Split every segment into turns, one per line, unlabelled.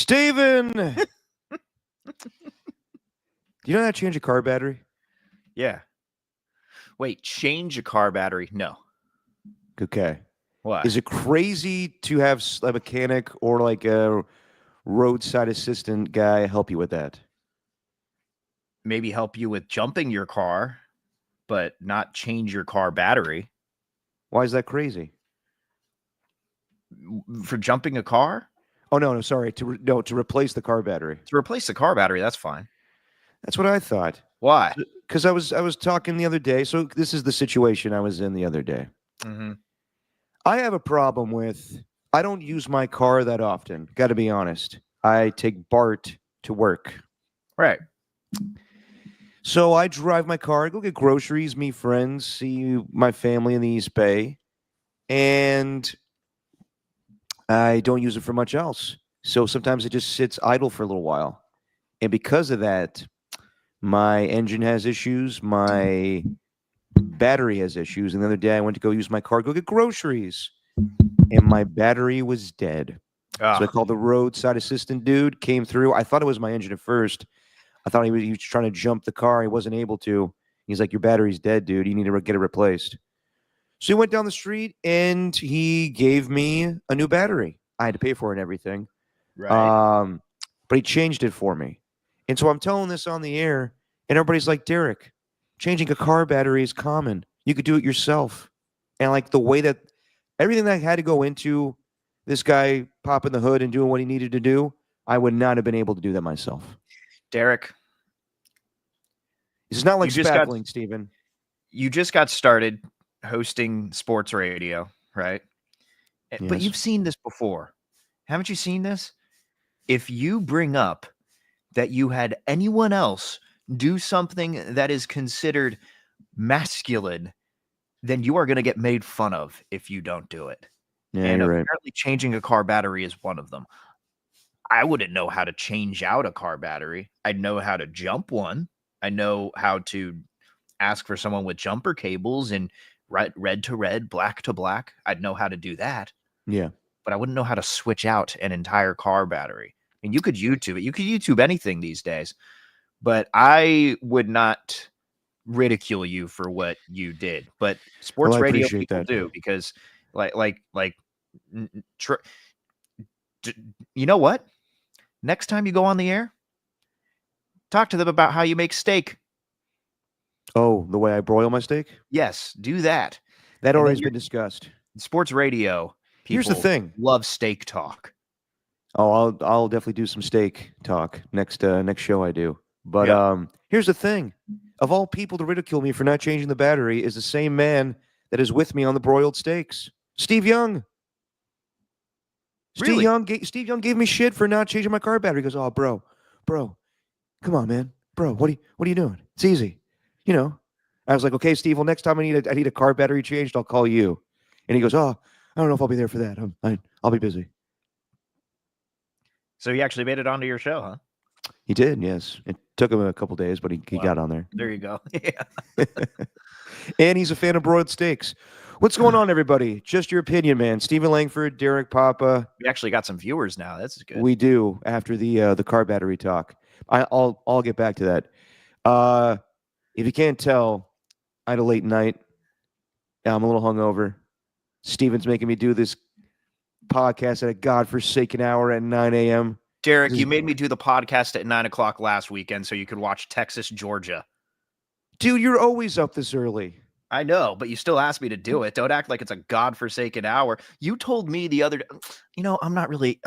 Steven! Do you know how to change a car battery?
Yeah. Wait, change a car battery? No.
Okay.
Why?
Is it crazy to have a mechanic or like a roadside assistant guy help you with that?
Maybe help you with jumping your car, but not change your car battery.
Why is that crazy?
For jumping a car?
Oh, no, sorry. To replace the car battery.
To replace the car battery, that's fine.
That's what I thought.
Why?
Because I was talking the other day. So this is the situation I was in the other day.
Mm-hmm.
I have a problem with, I don't use my car that often. Got to be honest. I take Bart to work.
Right.
So I drive my car, go get groceries, meet friends, see my family in the East Bay, and I don't use it for much else. So sometimes it just sits idle for a little while. And because of that, my engine has issues, my battery has issues. And the other day I went to go use my car, go get groceries, and my battery was dead. So I called the roadside assistant dude, came through. I thought it was my engine at first. I thought he was trying to jump the car. He wasn't able to. He's like, your battery's dead, dude. You need to get it replaced. So he went down the street and he gave me a new battery. I had to pay for it and everything.
Right.
But he changed it for me. And so I'm telling this on the air, and everybody's like, Derek, changing a car battery is common. You could do it yourself. And like the way that everything that had to go into this guy popping the hood and doing what he needed to do, I would not have been able to do that myself.
Derek.
It's not like spackling, Steven.
You just got started hosting sports radio, right? Yes. But you've seen this before. Haven't you seen this? If you bring up that you had anyone else do something that is considered masculine, then you are going to get made fun of if you don't do it.
Yeah,
and
you're
apparently changing a car battery is one of them. I wouldn't know how to change out a car battery. I'd know how to jump one. I know how to ask for someone with jumper cables and red to red, black to black. I'd know how to do that.
Yeah.
But I wouldn't know how to switch out an entire car battery. I mean, you could YouTube it. You could YouTube anything these days. But I would not ridicule you for what you did. But sports radio people do, because you know what? Next time you go on the air, talk to them about how you make steak.
Oh, the way I broil my steak?
Yes, do that.
That already has been discussed.
Sports radio people
Here's the thing.
Love steak talk.
Oh, I'll definitely do some steak talk next show I do. But here's the thing. Of all people to ridicule me for not changing the battery is the same man that is with me on the broiled steaks. Steve Young.
Really?
Steve Young gave me shit for not changing my car battery. He goes, "Oh, bro, come on, man, bro, what are you doing? It's easy, you know." I was like, "Okay, Steve. Well, next time I need a car battery changed, I'll call you." And he goes, "Oh, I don't know if I'll be there for that. I'll be busy."
So he actually made it onto your show, huh?
He did, yes. It took him a couple days, but he got on there.
There you go. Yeah.
And he's a fan of broiled steaks. What's going on, everybody? Just your opinion, man. Stephen Langford, Derek Papa.
We actually got some viewers now. That's good.
We do, after the car battery talk. I'll get back to that. If you can't tell, I had a late night. I'm a little hungover. Steven's making me do this podcast at a godforsaken hour at 9 a.m.
Derek, you made me do the podcast at 9 o'clock last weekend so you could watch Texas, Georgia.
Dude, you're always up this early.
I know, but you still asked me to do it. Don't act like it's a godforsaken hour. You told me the other day, I'm not really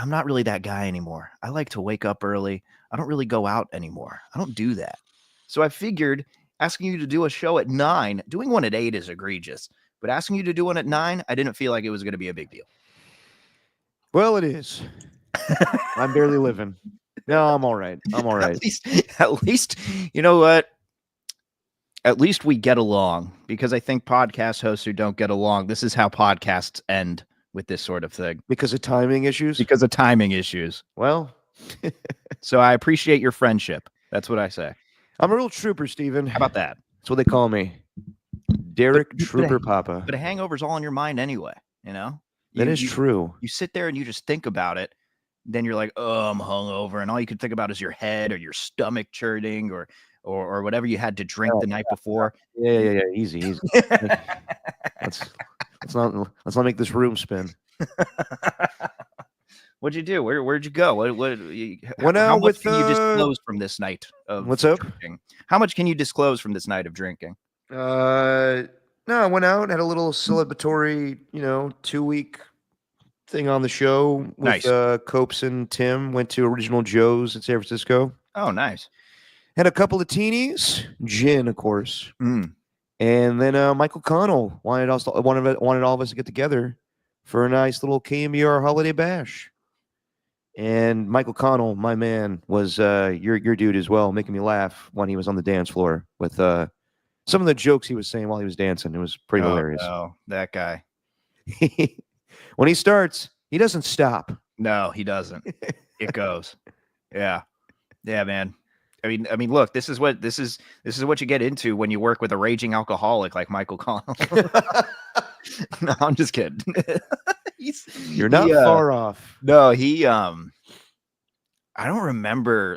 that guy anymore. I like to wake up early. I don't really go out anymore. I don't do that. So I figured asking you to do a show at 9, doing one at 8 is egregious, but asking you to do one at 9, I didn't feel like it was going to be a big deal.
Well, it is. I'm barely living. No, I'm all right.
At least, you know what? At least we get along, because I think podcast hosts who don't get along, this is how podcasts end with this sort of thing.
Because of timing issues?
Because of timing issues.
Well.
So I appreciate your friendship. That's what I say.
I'm a real trooper, Steven.
How about that?
That's what they call me. Derek Trooper Papa.
But a hangover's all in your mind anyway, you know?
That is true.
You sit there and you just think about it, then you're like, oh, I'm hungover, and all you could think about is your head or your stomach churning or whatever you had to drink the night before.
Yeah. Easy. Let's not make this room spin.
What'd you do? Where'd you go?
Went
How
out
much
with
can you disclose from this night of
what's up?
drinking? How much can you disclose from this night of drinking?
No, I went out, had a little celebratory, 2-week thing on the show with
Nice.
Copes and Tim. Went to Original Joe's in San Francisco.
Oh, nice.
Had a couple of teenies, gin, of course.
Mm.
And then Michael Connell wanted all of us to get together for a nice little KMBR holiday bash. And Michael Connell, my man, was your dude as well, making me laugh when he was on the dance floor with some of the jokes he was saying while he was dancing. It was pretty hilarious.
Oh, that guy.
When he starts, he doesn't stop.
No, he doesn't. It goes. Yeah, man. I mean, look, this is what you get into when you work with a raging alcoholic like Michael Connell. No, I'm just kidding.
You're not far off.
No, I don't remember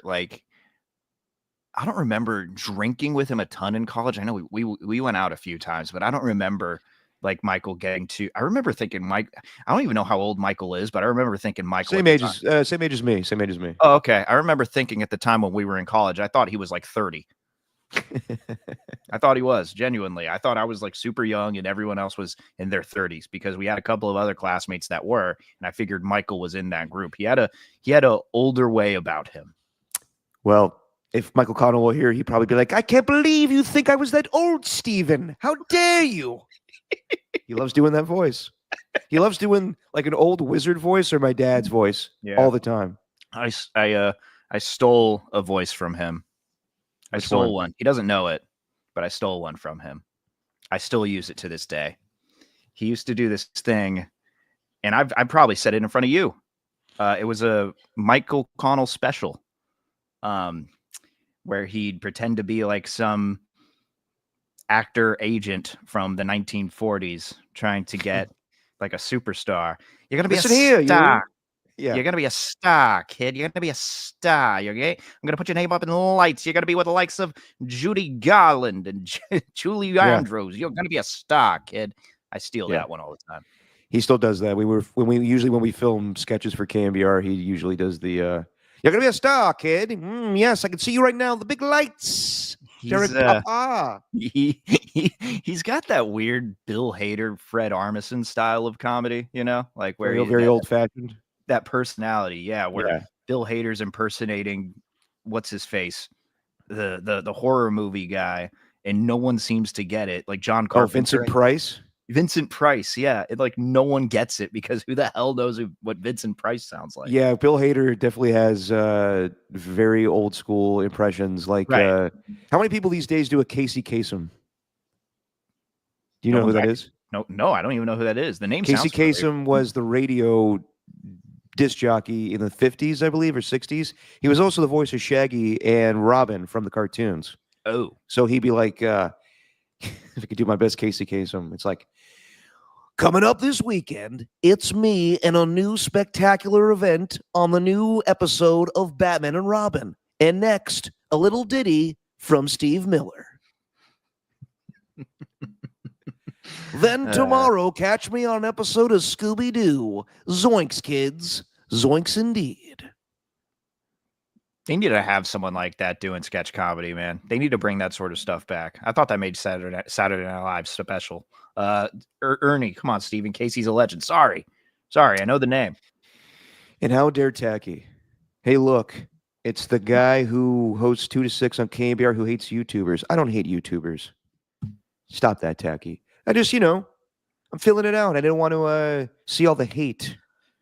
drinking with him a ton in college. I know we went out a few times, but I don't remember like Michael getting to. I remember thinking I don't even know how old Michael is, but I remember thinking Michael
same age as me.
Oh, okay. I remember thinking at the time when we were in college, I thought he was like 30. I thought he was, genuinely. I thought I was like super young and everyone else was in their 30s because we had a couple of other classmates that were, and I figured Michael was in that group. He had a older way about him.
Well, if Michael Connell were here, he'd probably be like, I can't believe you think I was that old, Steven. How dare you? He loves doing that voice. He loves doing like an old wizard voice or my dad's voice all the time.
I stole a voice from him. I stole one. He doesn't know it, but I stole one from him. I still use it to this day. He used to do this thing, and I probably said it in front of you. It was a Michael Connell special, where he'd pretend to be like some actor agent from the 1940s trying to get like a superstar. You're gonna be a star. You're gonna be a star, kid. You're gonna be a star. You're okay? I'm gonna put your name up in the lights. You're gonna be with the likes of Judy Garland and Julie Andrews. You're gonna be a star, kid. I steal that one all the time.
He still does that. When we film sketches for KMBR, he usually does the you're gonna be a star, kid. Yes, I can see you right now. The big lights.
He's got that weird Bill Hader, Fred Armisen style of comedy, like where
he's very old fashioned.
That personality, where Bill Hader's impersonating what's his face, the horror movie guy, and no one seems to get it. Like John Carpenter,
Vincent Price.
Vincent Price, like no one gets it because who the hell knows what Vincent Price sounds like?
Yeah, Bill Hader definitely has very old school impressions. Like, how many people these days do a Casey Kasem? Do you know who that is?
No, I don't even know who that is. The name
Casey Kasem was the radio disc jockey in the 50s, I believe, or 60s. He was also the voice of Shaggy and Robin from the cartoons.
Oh,
so he'd be like, if I could do my best Casey Kasem, it's like, coming up this weekend, it's me and a new spectacular event on the new episode of Batman and Robin. And next, a little ditty from Steve Miller. Then tomorrow, catch me on an episode of Scooby-Doo. Zoinks, kids. Zoinks indeed.
They need to have someone like that doing sketch comedy, man. They need to bring that sort of stuff back. I thought that made Saturday Night Live special. Ernie, come on, Steven. Casey's a legend. Sorry, I know the name.
And how dare Tacky? Hey, look, it's the guy who hosts 2 to 6 on KBR who hates YouTubers. I don't hate YouTubers. Stop that, Tacky. I just, I'm filling it out. I didn't want to see all the hate.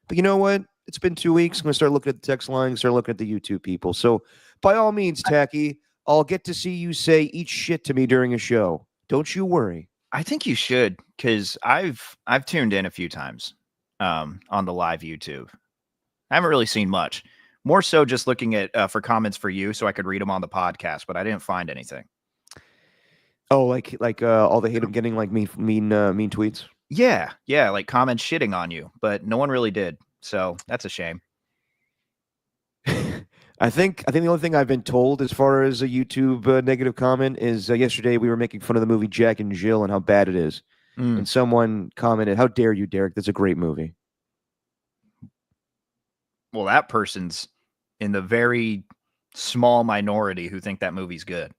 But you know what? It's been 2 weeks. I'm going to start looking at the text line, start looking at the YouTube people. So by all means, Tacky, I'll get to see you say eat shit to me during a show. Don't you worry.
I think you should, because I've tuned in a few times on the live YouTube. I haven't really seen much. More so just looking at for comments for you so I could read them on the podcast, but I didn't find anything.
Oh, like all the hate I'm getting, like mean tweets?
Yeah, like comments shitting on you, but no one really did. So that's a shame.
I think the only thing I've been told as far as a YouTube negative comment is yesterday we were making fun of the movie Jack and Jill and how bad it is, and someone commented, "How dare you, Derek? That's a great movie."
Well, that person's in the very small minority who think that movie's good.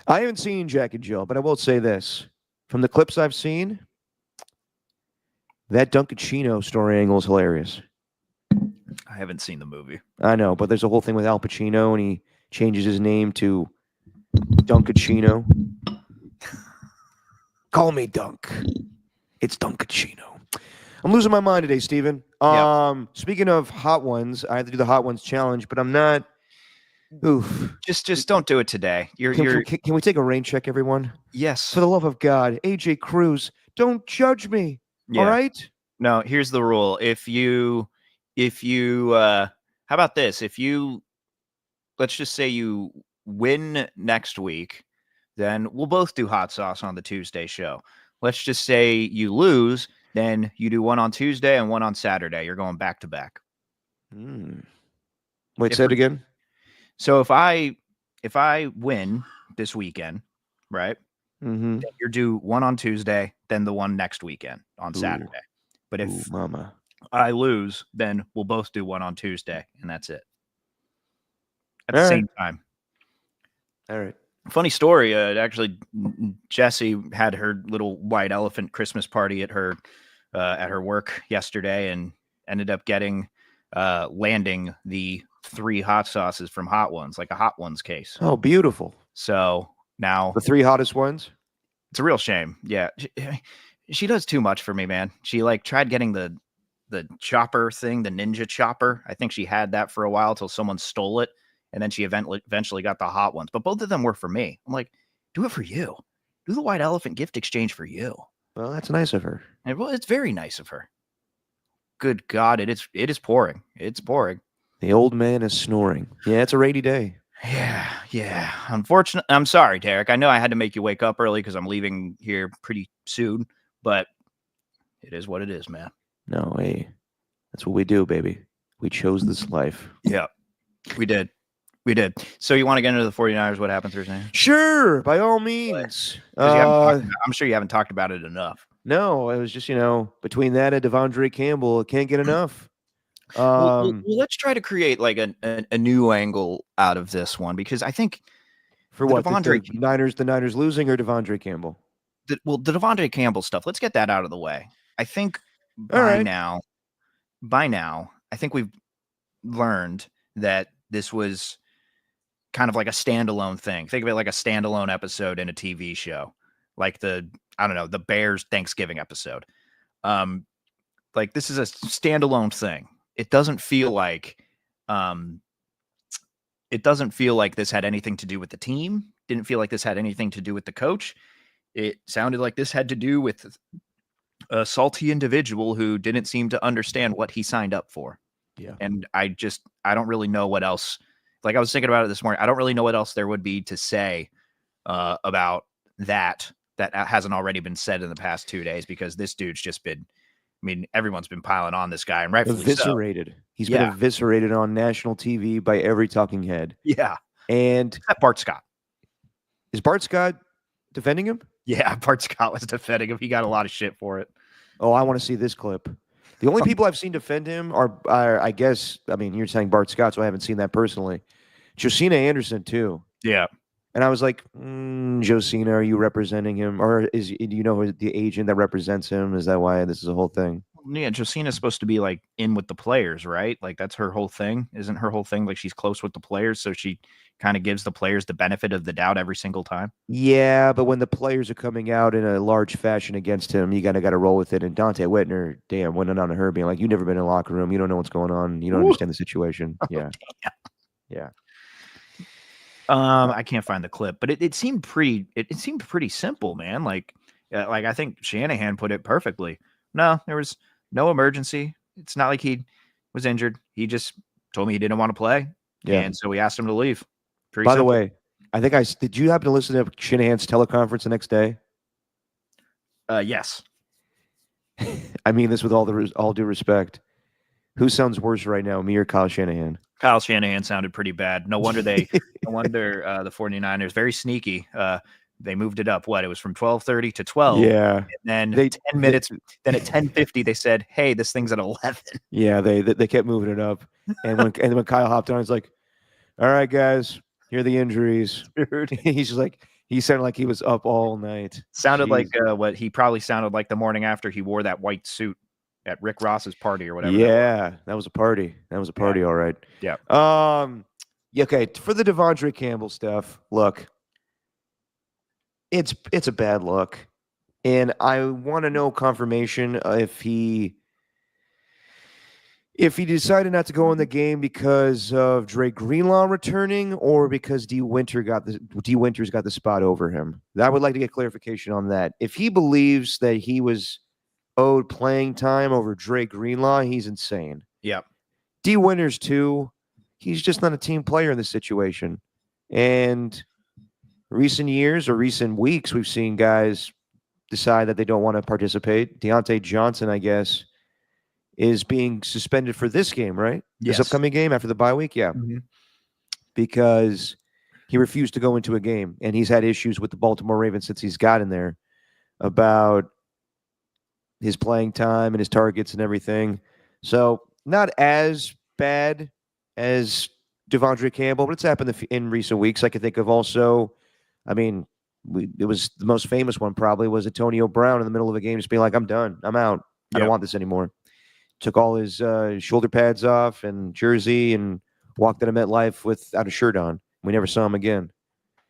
I haven't seen Jack and Jill, but I will say this: from the clips I've seen, that Dunkachino story angle is hilarious.
I haven't seen the movie.
I know, but there's a whole thing with Al Pacino, and he changes his name to Dunkachino. Call me Dunk. It's Dunkachino. I'm losing my mind today, Steven. Speaking of hot ones, I have to do the hot ones challenge, but I'm not. Oof.
Just don't do it today.
Can we take a rain check, everyone?
Yes.
For the love of God, AJ Cruz, don't judge me. Yeah. All right?
No, here's the rule. If you how about this? Let's just say you win next week, then we'll both do hot sauce on the Tuesday show. Let's just say you lose, then you do one on Tuesday and one on Saturday. You're going back to back.
Wait, say it again.
So if I win this weekend, right?
Mm-hmm.
Then you're due one on Tuesday, then the one next weekend on Saturday. But if I lose, then we'll both do one on Tuesday, and that's it. At the same time.
All right.
Funny story. Actually, Jessie had her little white elephant Christmas party at her work yesterday, and ended up landing the 3 hot sauces from Hot Ones, like a Hot Ones case.
Oh, beautiful.
So now
the 3 hottest ones.
It's a real shame. Yeah, she does too much for me, man. She tried getting the chopper thing, the ninja chopper. I think she had that for a while till someone stole it. And then she eventually got the hot ones. But both of them were for me. I'm like, do it for you. Do the white elephant gift exchange for you.
Well, that's nice of her.
Well, it's very nice of her. Good God, it is pouring. It's pouring.
The old man is snoring. Yeah, it's a rainy day.
Yeah. Unfortunately, I'm sorry, Derek. I know I had to make you wake up early because I'm leaving here pretty soon. But it is what it is, man.
No, hey, that's what we do, baby. We chose this life.
Yeah, we did. So you want to get into the 49ers? What happened Thursday?
Sure, by all means.
I'm sure you haven't talked about it enough.
No, it was just, between that and Devondre Campbell, it can't get enough.
Well, let's try to create like a new angle out of this one, because I think
for what the Niners losing or Devondre Campbell.
The Devondre Campbell stuff. Let's get that out of the way. I think by now, I think we've learned that this was kind of like a standalone thing. Think of it like a standalone episode in a TV show, like the Bears Thanksgiving episode. Like this is a standalone thing. It doesn't feel like this had anything to do with the team. Didn't feel like this had anything to do with the coach. It sounded like this had to do with a salty individual who didn't seem to understand what he signed up for.
Yeah.
And I don't really know what else. Like I was thinking about it this morning. I don't really know what else there would be to say about that hasn't already been said in the past 2 days, because this dude's just been, everyone's been piling on this guy, and rightfully
eviscerated. So. He's been eviscerated on national TV by every talking head.
Yeah.
And
Bart Scott.
Is Bart Scott defending him?
Yeah, Bart Scott was defending him. He got a lot of shit for it.
Oh, I want to see this clip. The only people I've seen defend him are I guess, you're saying Bart Scott, so I haven't seen that personally. Josina Anderson, too.
Yeah.
And I was like, Josina, are you representing him? Or do you know the agent that represents him? Is that why this is a whole thing?
Yeah, Josina's supposed to be like in with the players, right? Like that's her whole thing. Isn't her whole thing like she's close with the players, so she kind of gives the players the benefit of the doubt every single time?
Yeah, but when the players are coming out in a large fashion against him, you got to roll with it. And Dante Whitner, went on to her being like, "You've never been in a locker room. You don't know what's going on. You don't understand the situation." Yeah. Yeah.
I can't find the clip, but it seemed pretty. It seemed pretty simple, man. Like I think Shanahan put it perfectly. No, there was no emergency. It's not like he was injured. He just told me he didn't want to play, and so we asked him to leave.
By the way, I think did you happen to listen to Shanahan's teleconference the next day?
Yes.
I mean this with all due respect. Who sounds worse right now, me or Kyle Shanahan?
Kyle Shanahan sounded pretty bad. No wonder the 49ers, very sneaky. They moved it up. It was from 12:30 to 12.
Yeah.
And then
They
10 minutes. Then at 10:50, they said, "Hey, this thing's at 11."
Yeah, they kept moving it up. And when Kyle hopped on, he's like, "All right, guys, here are the injuries."
Dude.
He's just like, he sounded like he was up all night.
Sounded like what he probably sounded like the morning after he wore that white suit at Rick Ross's party or whatever.
Yeah, that was a party. That was a party, all right.
Yeah.
Yeah, okay, for the Devondre Campbell stuff, look, it's a bad look. And I want to know confirmation if he decided not to go in the game because of Dre Greenlaw returning or because D Winters got the spot over him. I would like to get clarification on that. If he believes that he was owed playing time over Dre Greenlaw, he's insane.
Yeah.
D Winters too. He's just not a team player in this situation. And recent years or recent weeks, we've seen guys decide that they don't want to participate. Deontay Johnson, I guess, is being suspended for this game, right?
Yes.
This upcoming game after the bye week? Yeah.
Mm-hmm.
Because he refused to go into a game, and he's had issues with the Baltimore Ravens since he's got in there about his playing time and his targets and everything. So not as bad as Devondre Campbell, but it's happened in recent weeks. I can think of also, it was the most famous one probably was Antonio Brown in the middle of a game just being like, "I'm done. I'm out. I don't want this anymore." Took all his shoulder pads off and jersey and walked out of MetLife without a shirt on. We never saw him again.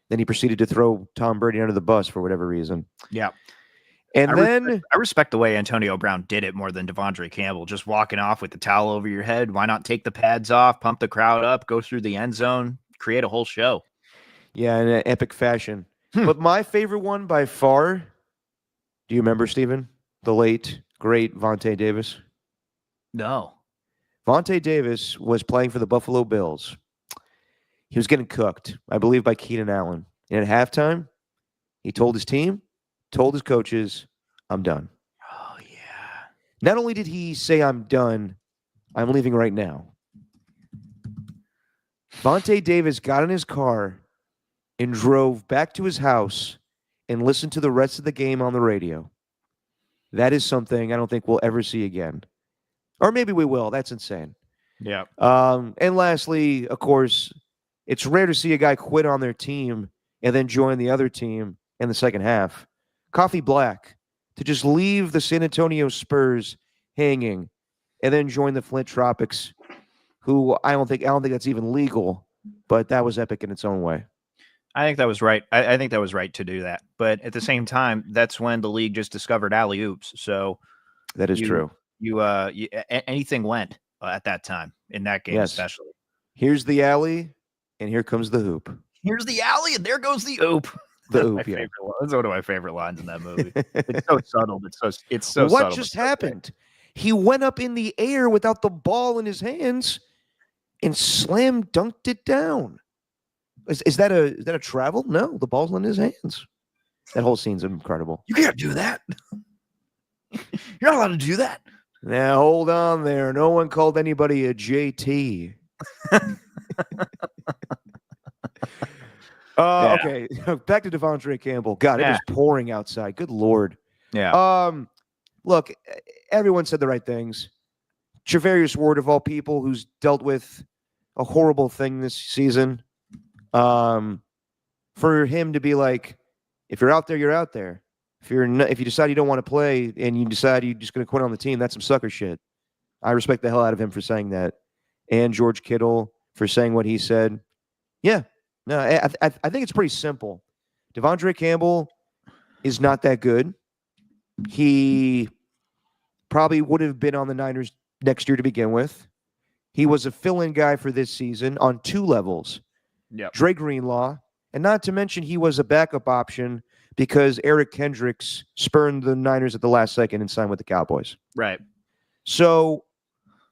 Then he proceeded to throw Tom Brady under the bus for whatever reason.
Yeah.
And
I respect the way Antonio Brown did it more than Devondre Campbell. Just walking off with the towel over your head. Why not take the pads off, pump the crowd up, go through the end zone, create a whole show?
Yeah, in an epic fashion. But my favorite one by far, do you remember, Stephen? The late, great Vontae Davis?
No.
Vontae Davis was playing for the Buffalo Bills. He was getting cooked, I believe, by Keenan Allen. And at halftime, he told his team, told his coaches, "I'm done."
Oh, yeah.
Not only did he say, "I'm done, I'm leaving right now." Vontae Davis got in his car and drove back to his house and listened to the rest of the game on the radio. That is something I don't think we'll ever see again. Or maybe we will. That's insane.
Yeah.
And lastly, of course, it's rare to see a guy quit on their team and then join the other team in the second half. Coffee Black, to just leave the San Antonio Spurs hanging and then join the Flint Tropics, who I don't think that's even legal, but that was epic in its own way.
I think that was right. I think that was right to do that. But at the same time, that's when the league just discovered alley-oops. So
that is true.
Anything went at that time in that game, especially.
Here's the alley, and here comes the hoop.
Here's the alley, and there goes the oop.
The hoop, yeah.
That's one of my favorite lines in that movie. It's so subtle. It's so
what
subtle.
Just happened? He went up in the air without the ball in his hands and slam dunked it down. Is that a travel? No, the ball's in his hands. That whole scene's incredible.
You can't do that. You're not allowed to do that.
Now hold on there. No one called anybody a JT. Okay, back to Devondre Campbell. God, it was pouring outside. Good Lord.
Yeah.
Look, everyone said the right things. Travarius Ward, of all people, who's dealt with a horrible thing this season, for him to be like, if you're out there, you're out there. If you decide you don't want to play and you decide you're just going to quit on the team, that's some sucker shit. I respect the hell out of him for saying that, and George Kittle for saying what he said. Yeah, no, I think it's pretty simple. Devondre Campbell is not that good. He probably would have been on the Niners next year to begin with. He was a fill-in guy for this season on two levels.
Yep.
Dre Greenlaw, and not to mention he was a backup option because Eric Kendricks spurned the Niners at the last second and signed with the Cowboys.
Right.
So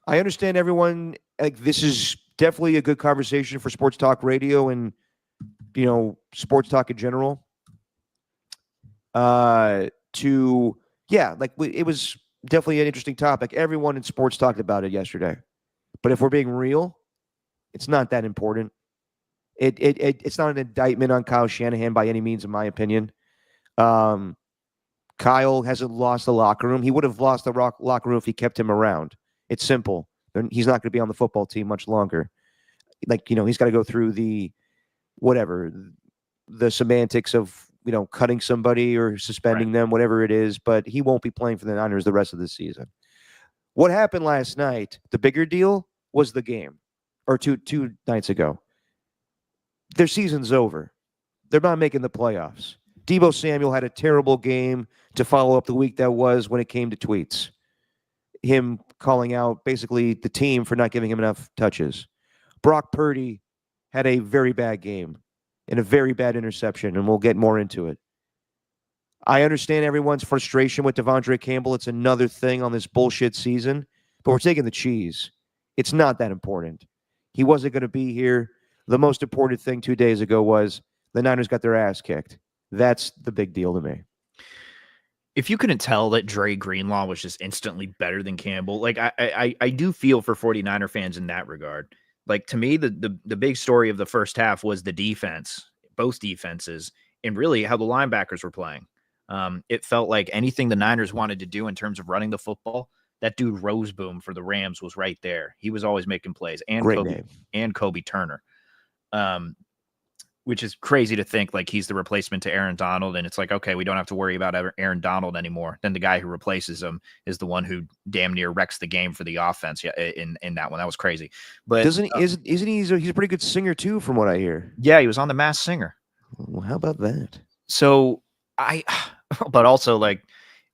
I understand everyone, like, this is definitely a good conversation for sports talk radio and, sports talk in general. It was definitely an interesting topic. Everyone in sports talked about it yesterday. But if we're being real, It's not that important. It's not an indictment on Kyle Shanahan by any means, in my opinion. Kyle hasn't lost the locker room. He would have lost the locker room if he kept him around. It's simple. He's not going to be on the football team much longer. Like, he's got to go through the semantics of, cutting somebody or suspending them, whatever it is, but he won't be playing for the Niners the rest of the season. What happened last night, the bigger deal was the game, or two nights ago. Their season's over. They're not making the playoffs. Deebo Samuel had a terrible game to follow up the week that was when it came to tweets. Him calling out basically the team for not giving him enough touches. Brock Purdy had a very bad game and a very bad interception, and we'll get more into it. I understand everyone's frustration with Devondre Campbell. It's another thing on this bullshit season, but we're taking the cheese. It's not that important. He wasn't going to be here. The most important thing 2 days ago was the Niners got their ass kicked. That's the big deal to me.
If you couldn't tell that Dre Greenlaw was just instantly better than Campbell, like I do feel for 49er fans in that regard. Like, to me, the big story of the first half was the defense, both defenses, and really how the linebackers were playing. It felt like anything the Niners wanted to do in terms of running the football, that dude Roseboom for the Rams was right there. He was always making plays, and Kobe Turner. Which is crazy to think like he's the replacement to Aaron Donald. And it's like, okay, we don't have to worry about Aaron Donald anymore. Then the guy who replaces him is the one who damn near wrecks the game for the offense in that one. That was crazy. But
isn't he? He's a pretty good singer too, from what I hear.
Yeah, he was on The Masked Singer.
Well, how about that?
So but also, like,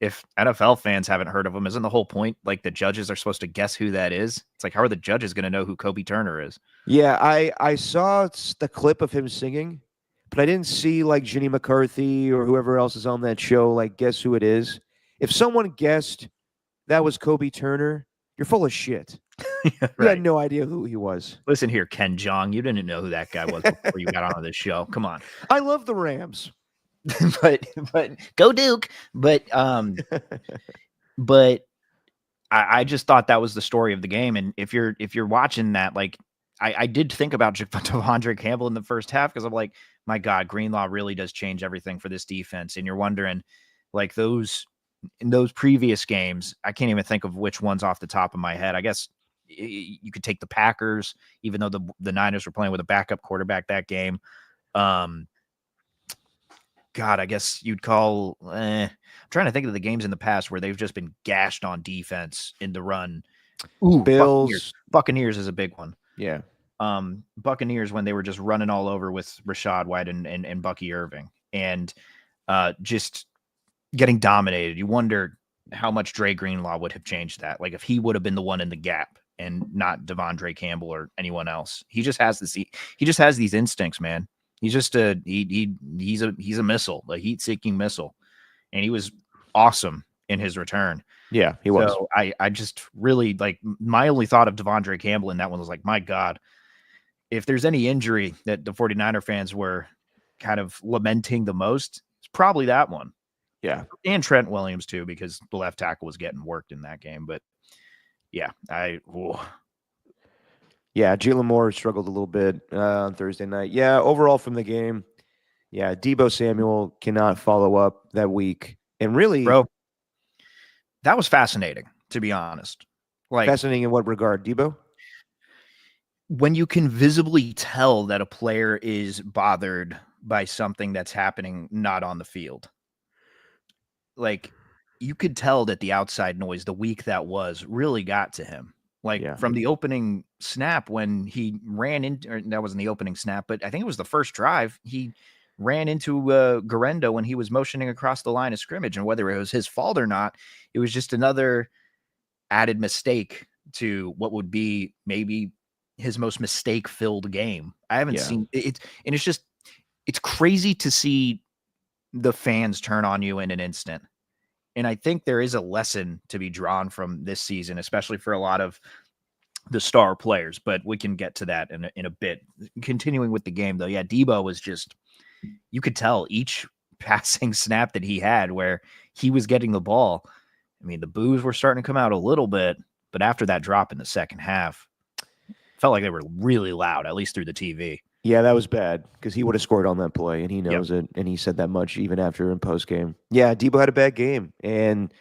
if NFL fans haven't heard of him, isn't the whole point like the judges are supposed to guess who that is? It's like, how are the judges going to know who Kobe Turner is?
Yeah, I saw the clip of him singing, but I didn't see like Jenny McCarthy or whoever else is on that show like guess who it is. If someone guessed that was Kobe Turner, you're full of shit.
Yeah,
You had no idea who he was.
Listen here, Ken Jeong, you didn't know who that guy was before you got on this show. Come on.
I love the Rams.
but go Duke. But I just thought that was the story of the game. And if you're watching that, like, I did think about Devondre Campbell in the first half, because I'm like, my God, Greenlaw really does change everything for this defense. And you're wondering, like, in those previous games, I can't even think of which ones off the top of my head. I guess you could take the Packers, even though the Niners were playing with a backup quarterback that game. God, I guess you'd call. I'm trying to think of the games in the past where they've just been gashed on defense in the run.
Ooh, Bills.
Buccaneers is a big one.
Yeah.
Buccaneers, when they were just running all over with Rashad White and Bucky Irving, and just getting dominated. You wonder how much Dre Greenlaw would have changed that. Like, if he would have been the one in the gap and not Devondre Campbell or anyone else. He just has these instincts, man. He's just he's a missile, a heat-seeking missile, and he was awesome in his return.
Yeah, he was.
So I just really, like, my only thought of Devondre Campbell in that one was like, my God, if there's any injury that the 49er fans were kind of lamenting the most, it's probably that one.
Yeah,
and Trent Williams too, because the left tackle was getting worked in that game. But yeah,
Yeah, Jalen Moore struggled a little bit on Thursday night. Yeah, overall from the game, yeah, Deebo Samuel cannot follow up that week. And really,
bro, that was fascinating, to be honest. Like,
fascinating in what regard, Deebo?
When you can visibly tell that a player is bothered by something that's happening not on the field. Like, you could tell that the outside noise, the week that was, really got to him. Like, from the opening snap when he ran into, or that wasn't the opening snap, but I think it was the first drive, he ran into Garendo when he was motioning across the line of scrimmage. And whether it was his fault or not, it was just another added mistake to what would be maybe his most mistake-filled game. I haven't seen it. And it's crazy to see the fans turn on you in an instant. And I think there is a lesson to be drawn from this season, especially for a lot of the star players, but we can get to that in a bit. Continuing with the game, though, yeah, Deebo was just, you could tell each passing snap that he had where he was getting the ball. I mean, the boos were starting to come out a little bit, but after that drop in the second half, Felt like they were really loud, at least through the TV.
Yeah, that was bad because he would have scored on that play, and he knows it, and he said that much even after in post game. Yeah, Debo had a bad game, and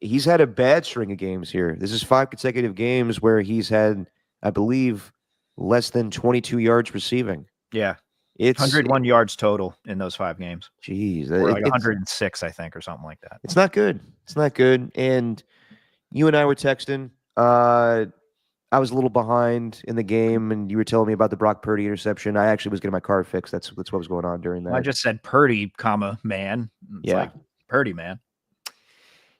he's had a bad string of games here. This is 5 consecutive games where he's had, I believe, less than 22 yards receiving.
Yeah.
It's
101 yards total in those 5 games.
Jeez.
Or like 106, I think, or something like that.
It's not good. It's not good. And you and I were texting. I was a little behind in the game, and you were telling me about the Brock Purdy interception. I actually was getting my car fixed. That's what was going on during that.
I just said Purdy, man. It's like Purdy, man.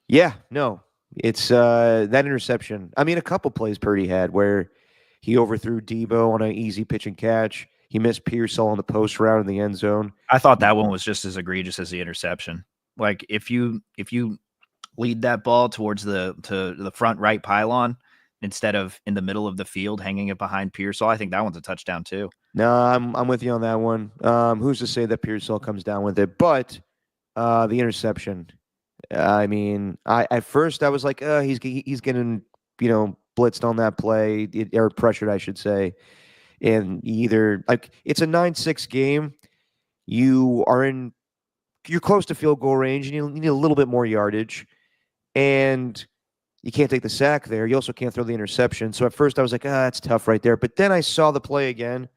Yeah, no. It's that interception. I mean, a couple plays Purdy had where he overthrew Debo on an easy pitch and catch. He missed Pearsall on the post route in the end zone.
I thought that one was just as egregious as the interception. Like if you lead that ball towards the front right pylon instead of in the middle of the field hanging it behind Pearsall, I think that one's a touchdown too.
No, I'm with you on that one. Who's to say that Pearsall comes down with it? But the interception. I mean, at first I was like, he's getting blitzed on that play or pressured, I should say. And either like it's a 9-6 game, you're close to field goal range, and you need a little bit more yardage, and you can't take the sack there. You also can't throw the interception. So at first I was like, that's tough right there. But then I saw the play again.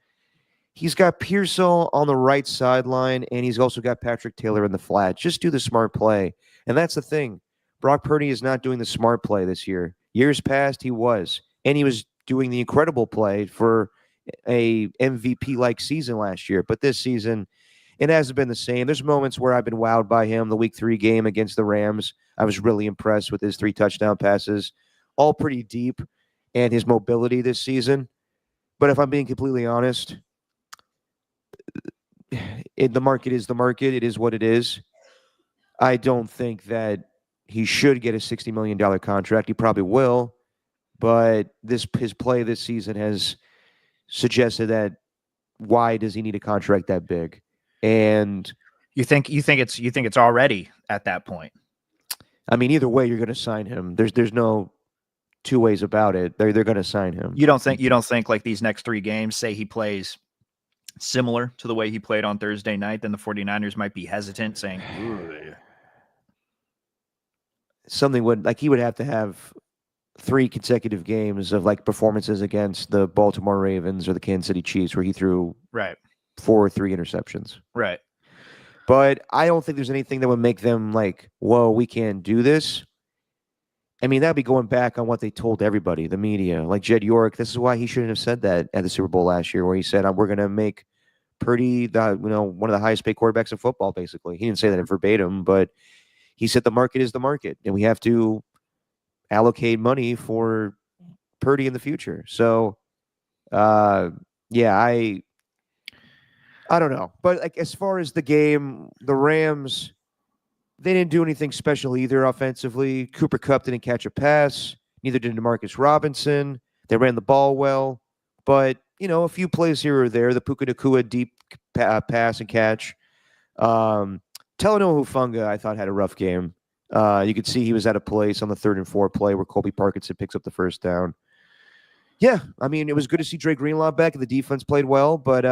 He's got Pearsall on the right sideline, and he's also got Patrick Taylor in the flat. Just do the smart play. And that's the thing. Brock Purdy is not doing the smart play this year. Years past, he was. And he was doing the incredible play for a MVP-like season last year. But this season, it hasn't been the same. There's moments where I've been wowed by him. The Week 3 game against the Rams, I was really impressed with his 3 touchdown passes, all pretty deep, and his mobility this season. But if I'm being completely honest, the market is the market. It is what it is. I don't think that he should get a $60 million contract. He probably will, but his play this season has suggested that why does he need a contract that big? And
you think it's already at that point.
I mean, either way, you're going to sign him. There's no two ways about it. They're going to sign him.
You don't think like these next 3 games, say he plays similar to the way he played on Thursday night, then the 49ers might be hesitant saying, ugh.
Something he would have to have 3 consecutive games of like performances against the Baltimore Ravens or the Kansas City Chiefs where he threw 4 or 3 interceptions.
Right.
But I don't think there's anything that would make them like, whoa, we can't do this. I mean, that'd be going back on what they told everybody, the media, like Jed York. This is why he shouldn't have said that at the Super Bowl last year, where he said, we're going to make Purdy one of the highest paid quarterbacks in football, basically. He didn't say that in verbatim, but he said the market is the market, and we have to allocate money for Purdy in the future. So, yeah, I don't know. But like as far as the game, the Rams, they didn't do anything special either offensively. Cooper Kupp didn't catch a pass. Neither did Demarcus Robinson. They ran the ball well. But, a few plays here or there. The Puka Nacua deep pass and catch. Talanoa Hufanga, I thought, had a rough game. You could see he was at a place on the 3rd and 4 play where Colby Parkinson picks up the first down. Yeah, I mean, it was good to see Dre Greenlaw back, and the defense played well. But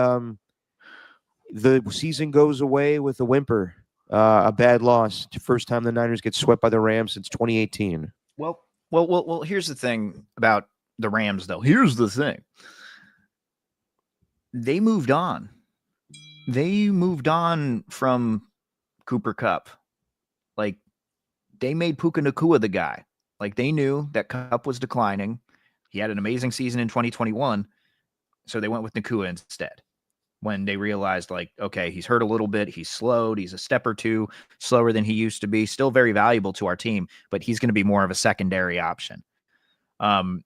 the season goes away with a whimper. A bad loss. First time the Niners get swept by the Rams since 2018.
Well, here's the thing about the Rams, though. Here's the thing. They moved on. They moved on from Cooper Kupp. Like, they made Puka Nacua the guy. Like, they knew that Kupp was declining. He had an amazing season in 2021, so they went with Nacua instead. When they realized, like, okay, he's hurt a little bit, he's slowed, he's a step or 2 slower than he used to be, still very valuable to our team, but he's going to be more of a secondary option. The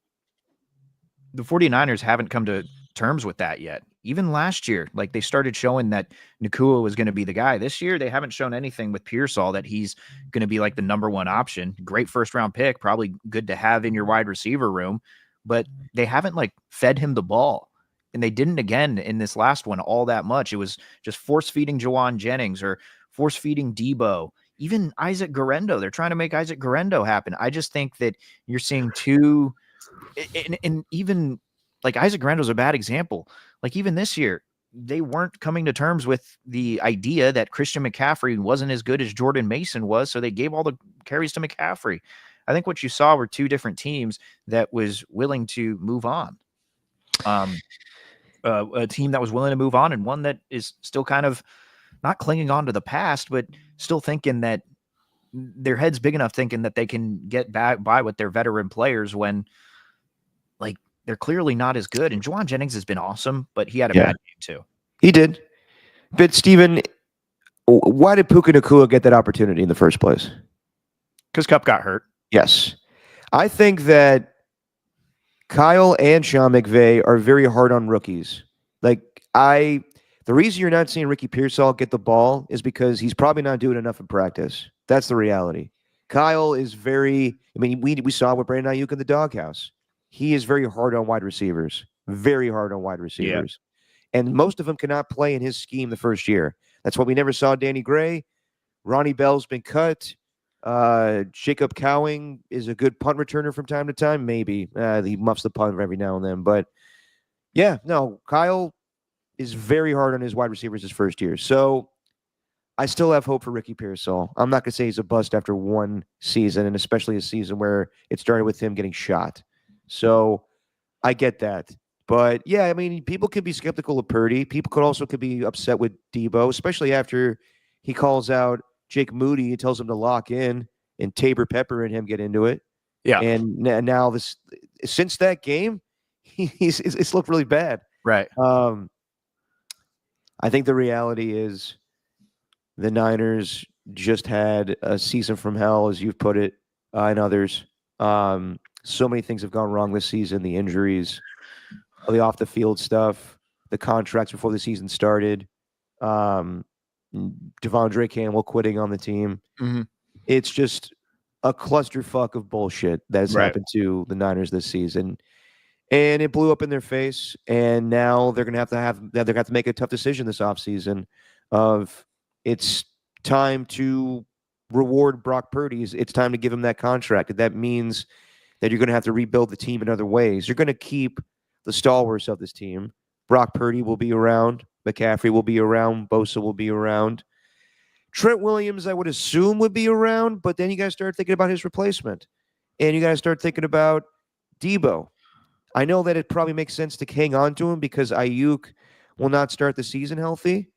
49ers haven't come to terms with that yet. Even last year, like, they started showing that Nacua was going to be the guy. This year, they haven't shown anything with Pearsall that he's going to be like the number 1 option. Great first-round pick, probably good to have in your wide receiver room, but they haven't, like, fed him the ball. And they didn't again in this last one all that much. It was just force-feeding Jawan Jennings or force-feeding Debo. Even Isaac Guerrero. They're trying to make Isaac Guerrero happen. I just think that you're seeing 2 – and even like Isaac Grando's a bad example. Like even this year, they weren't coming to terms with the idea that Christian McCaffrey wasn't as good as Jordan Mason was, so they gave all the carries to McCaffrey. I think what you saw were two different teams that was willing to move on. A team that was willing to move on, and one that is still kind of not clinging on to the past, but still thinking that their head's big enough, thinking that they can get back by with their veteran players when, like, they're clearly not as good. And Juwan Jennings has been awesome, but he had a bad game too.
He did. But Steven, why did Puka Nacua get that opportunity in the first place?
Because Kupp got hurt.
Yes. I think that Kyle and Sean McVay are very hard on rookies. The reason you're not seeing Ricky Pearsall get the ball is because he's probably not doing enough in practice. That's the reality. Kyle is we saw with Brandon Ayuk in the doghouse. He is very hard on wide receivers. Very hard on wide receivers. Yeah. And most of them cannot play in his scheme the first year. That's why we never saw Danny Gray. Ronnie Bell's been cut. Jacob Cowing is a good punt returner from time to time. Maybe. He muffs the punt every now and then. But, yeah, no, Kyle is very hard on his wide receivers his first year. So I still have hope for Ricky Pearsall. I'm not going to say he's a bust after one season, and especially a season where it started with him getting shot. So I get that. But, yeah, I mean, people could be skeptical of Purdy. People could be upset with Debo, especially after he calls out Jake Moody and tells him to lock in, and Tabor Pepper and him get into it.
Yeah.
And now since that game, it's looked really bad.
Right.
I think the reality is the Niners just had a season from hell, as you've put it, and others. So many things have gone wrong this season. The injuries, the off-the-field stuff, the contracts before the season started, Devondre Campbell quitting on the team.
Mm-hmm.
It's just a clusterfuck of bullshit that's happened to the Niners this season. And it blew up in their face, and now they're going to have to make a tough decision this offseason of it's time to reward Brock Purdy. It's time to give him that contract. That means that you're going to have to rebuild the team in other ways. You're going to keep the stalwarts of this team. Brock Purdy will be around. McCaffrey will be around. Bosa will be around. Trent Williams, I would assume, would be around, but then you got to start thinking about his replacement. And you got to start thinking about Debo. I know that it probably makes sense to hang on to him because Ayuk will not start the season healthy.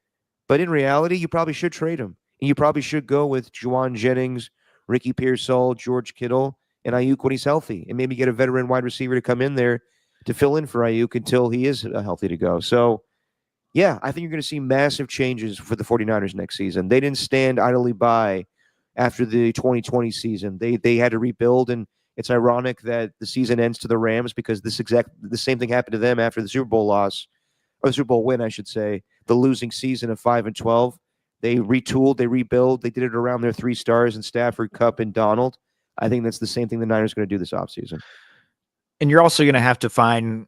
But in reality, you probably should trade him. And you probably should go with Juwan Jennings, Ricky Pearsall, George Kittle, and Ayuk when he's healthy. And maybe get a veteran wide receiver to come in there to fill in for Ayuk until he is healthy to go. So, yeah, I think you're going to see massive changes for the 49ers next season. They didn't stand idly by after the 2020 season. They had to rebuild, and it's ironic that the season ends to the Rams because the same thing happened to them after the Super Bowl loss, or the Super Bowl win, I should say, the losing season of 5-12. They retooled, they rebuild, they did it around their three stars in Stafford, Kupp, and Donald. I think that's the same thing the Niners are going to do this offseason.
And you're also going to have to find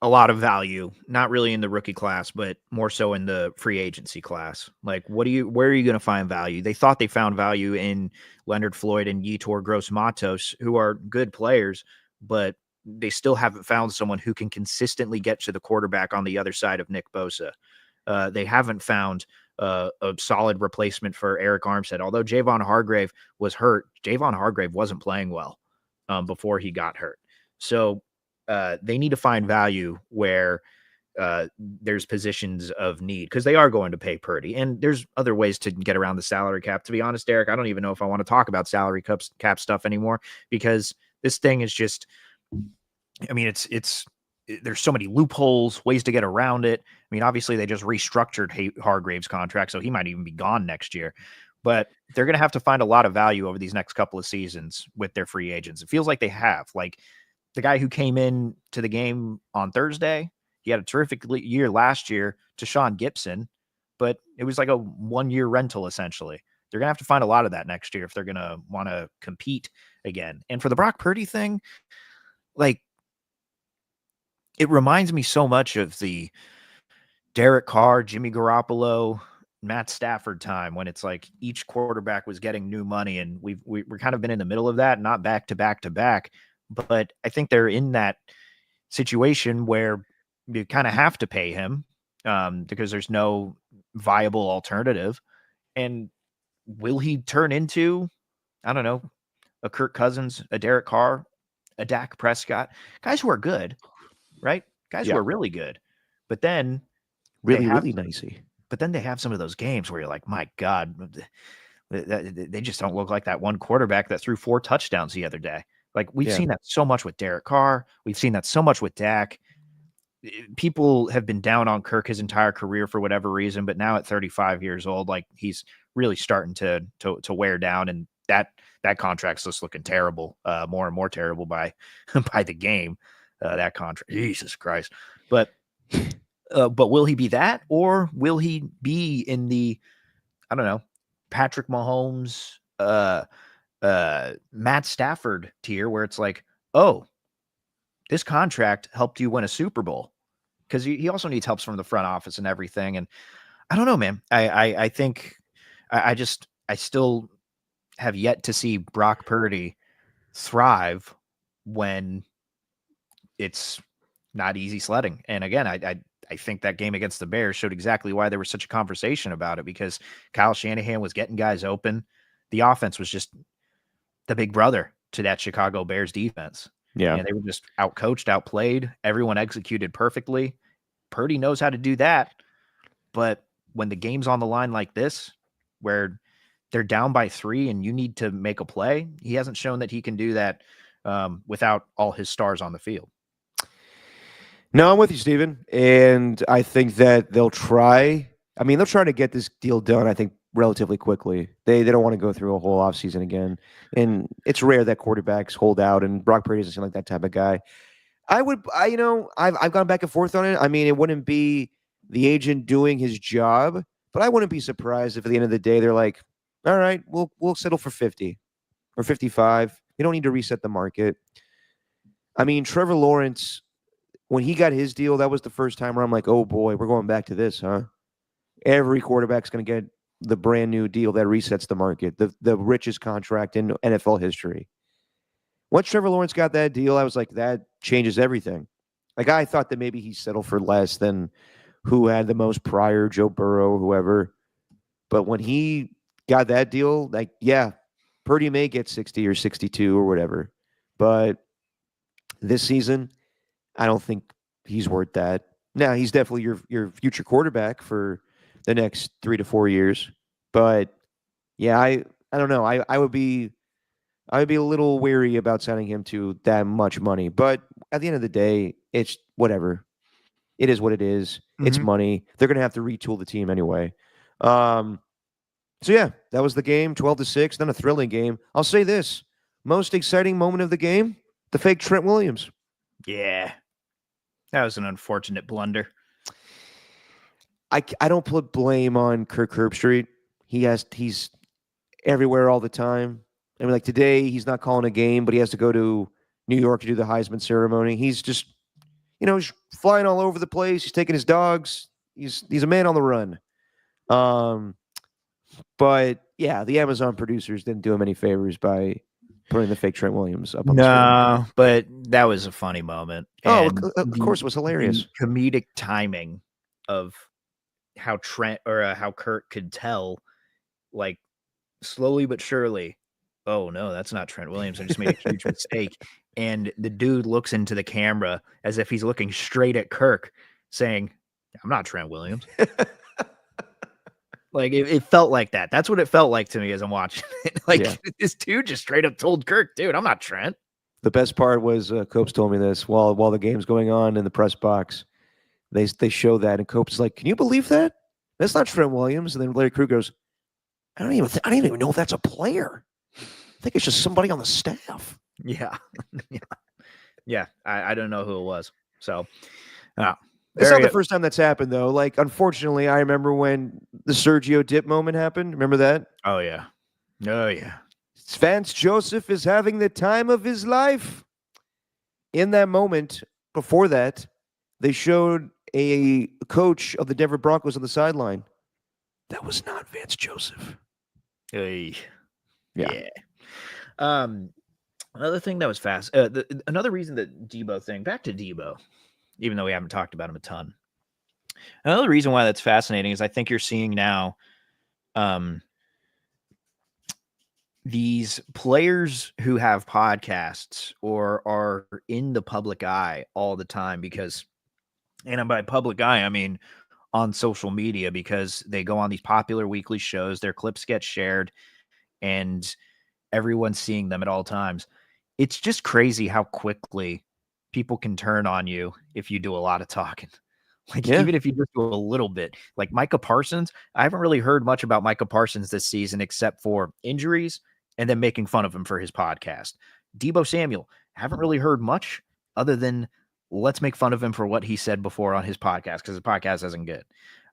a lot of value, not really in the rookie class, but more so in the free agency class. Like, where are you going to find value? They thought they found value in Leonard Floyd and Yetur Gross-Matos, who are good players, but they still haven't found someone who can consistently get to the quarterback on the other side of Nick Bosa. They haven't found a solid replacement for Eric Armstead. Although Javon Hargrave was hurt, Javon Hargrave wasn't playing well before he got hurt. So they need to find value where there's positions of need because they are going to pay Purdy. And there's other ways to get around the salary cap. To be honest, Derek, I don't even know if I want to talk about salary cap stuff anymore because this thing is just, I mean, there's so many loopholes, ways to get around it. I mean, obviously they just restructured Hargrave's contract, so he might even be gone next year. But they're going to have to find a lot of value over these next couple of seasons with their free agents. It feels like they have. Like, the guy who came in to the game on Thursday, he had a terrific year last year, to Sean Gibson, but it was like a 1-year rental, essentially. They're going to have to find a lot of that next year if they're going to want to compete again. And for the Brock Purdy thing, like, it reminds me so much of the Derek Carr, Jimmy Garoppolo, Matt Stafford time when it's like each quarterback was getting new money, and we're kind of been in the middle of that, not back to back to back. But I think they're in that situation where you kind of have to pay him because there's no viable alternative. And will he turn into, I don't know, a Kirk Cousins, a Derek Carr, a Dak Prescott, guys who are good, right? Guys who are really good, but then
really nicey.
But then they have some of those games where you're like, my God, they just don't look like that one quarterback that threw 4 touchdowns the other day. Like we've seen that so much with Derek Carr. We've seen that so much with Dak. People have been down on Kirk his entire career for whatever reason, but now at 35 years old, like he's really starting to wear down, and that contract's just looking terrible, more and more terrible by the game. That contract, Jesus Christ! But will he be that, or will he be in the, I don't know, Patrick Mahomes, Matt Stafford tier, where it's like, oh, this contract helped you win a Super Bowl, because he also needs help from the front office and everything. And I don't know, man. I think I still have yet to see Brock Purdy thrive when it's not easy sledding. And again, I think that game against the Bears showed exactly why there was such a conversation about it, because Kyle Shanahan was getting guys open. The offense was just the big brother to that Chicago Bears defense.
Yeah.
And they were just outcoached, outplayed. Everyone executed perfectly. Purdy knows how to do that. But when the game's on the line like this, where they're down by 3 and you need to make a play, he hasn't shown that he can do that without all his stars on the field.
No, I'm with you, Steven. And I think that they'll try. I mean, they'll try to get this deal done, I think, relatively quickly. They don't want to go through a whole offseason again. And it's rare that quarterbacks hold out, and Brock Purdy doesn't seem like that type of guy. I've gone back and forth on it. I mean, it wouldn't be the agent doing his job, but I wouldn't be surprised if at the end of the day they're like, all right, we'll settle for 50 or 55. We don't need to reset the market. I mean, Trevor Lawrence, when he got his deal, that was the first time where I'm like, oh boy, we're going back to this, huh? Every quarterback's going to get the brand new deal that resets the market, the richest contract in NFL history. Once Trevor Lawrence got that deal, I was like, that changes everything. Like, I thought that maybe he settled for less than who had the most prior, Joe Burrow, whoever. But when he got that deal, like, yeah, Purdy may get 60 or 62 or whatever. But this season, I don't think he's worth that. Now, he's definitely your future quarterback for the next 3 to 4 years. But yeah, I don't know. I would be a little wary about signing him to that much money. But at the end of the day, it's whatever. It is what it is. Mm-hmm. It's money. They're going to have to retool the team anyway. So yeah, that was the game, 12-6. Then a thrilling game. I'll say this: most exciting moment of the game, the fake Trent Williams.
Yeah, that was an unfortunate blunder.
I don't put blame on Kirk Herbstreit. He's everywhere all the time. I mean, like today, he's not calling a game, but he has to go to New York to do the Heisman ceremony. He's just, he's flying all over the place. He's taking his dogs. He's a man on the run. But yeah, the Amazon producers didn't do him any favors by putting the fake Trent Williams up on the screen.
No, but that was a funny moment.
Oh, of course, it was hilarious.
The comedic timing of how how Kirk could tell, like, slowly but surely, oh no, that's not Trent Williams. I just made a huge mistake. And the dude looks into the camera as if he's looking straight at Kirk, saying, I'm not Trent Williams. Like, it felt like that. That's what it felt like to me as I'm watching it. Like, this dude just straight up told Kirk, dude, I'm not Trent.
The best part was Copes told me this while the game's going on in the press box. They show that, and Copes is like, can you believe that? That's not Trent Williams. And then Larry Krug goes, I don't even know if that's a player. I think it's just somebody on the staff.
Yeah. Yeah. I don't know who it was. So,
it's not the first time that's happened, though. Like, unfortunately, I remember when the Sergio Dip moment happened. Remember that?
Oh, yeah. Oh, yeah.
Vance Joseph is having the time of his life. In that moment, before that, they showed a coach of the Denver Broncos on the sideline. That was not Vance Joseph.
Hey.
Yeah.
Another thing that was fast. Another reason that Debo thing. Back to Debo, even though we haven't talked about him a ton. Another reason why that's fascinating is I think you're seeing now, these players who have podcasts or are in the public eye all the time because, and by public eye I mean on social media, because they go on these popular weekly shows, their clips get shared, and everyone's seeing them at all times. It's just crazy how quickly people can turn on you if you do a lot of talking. Like,
Yeah.
even if you just do a little bit. Like Micah Parsons, I haven't really heard much about Micah Parsons this season except for injuries and then making fun of him for his podcast. Debo Samuel, haven't really heard much other than let's make fun of him for what he said before on his podcast because his podcast isn't good.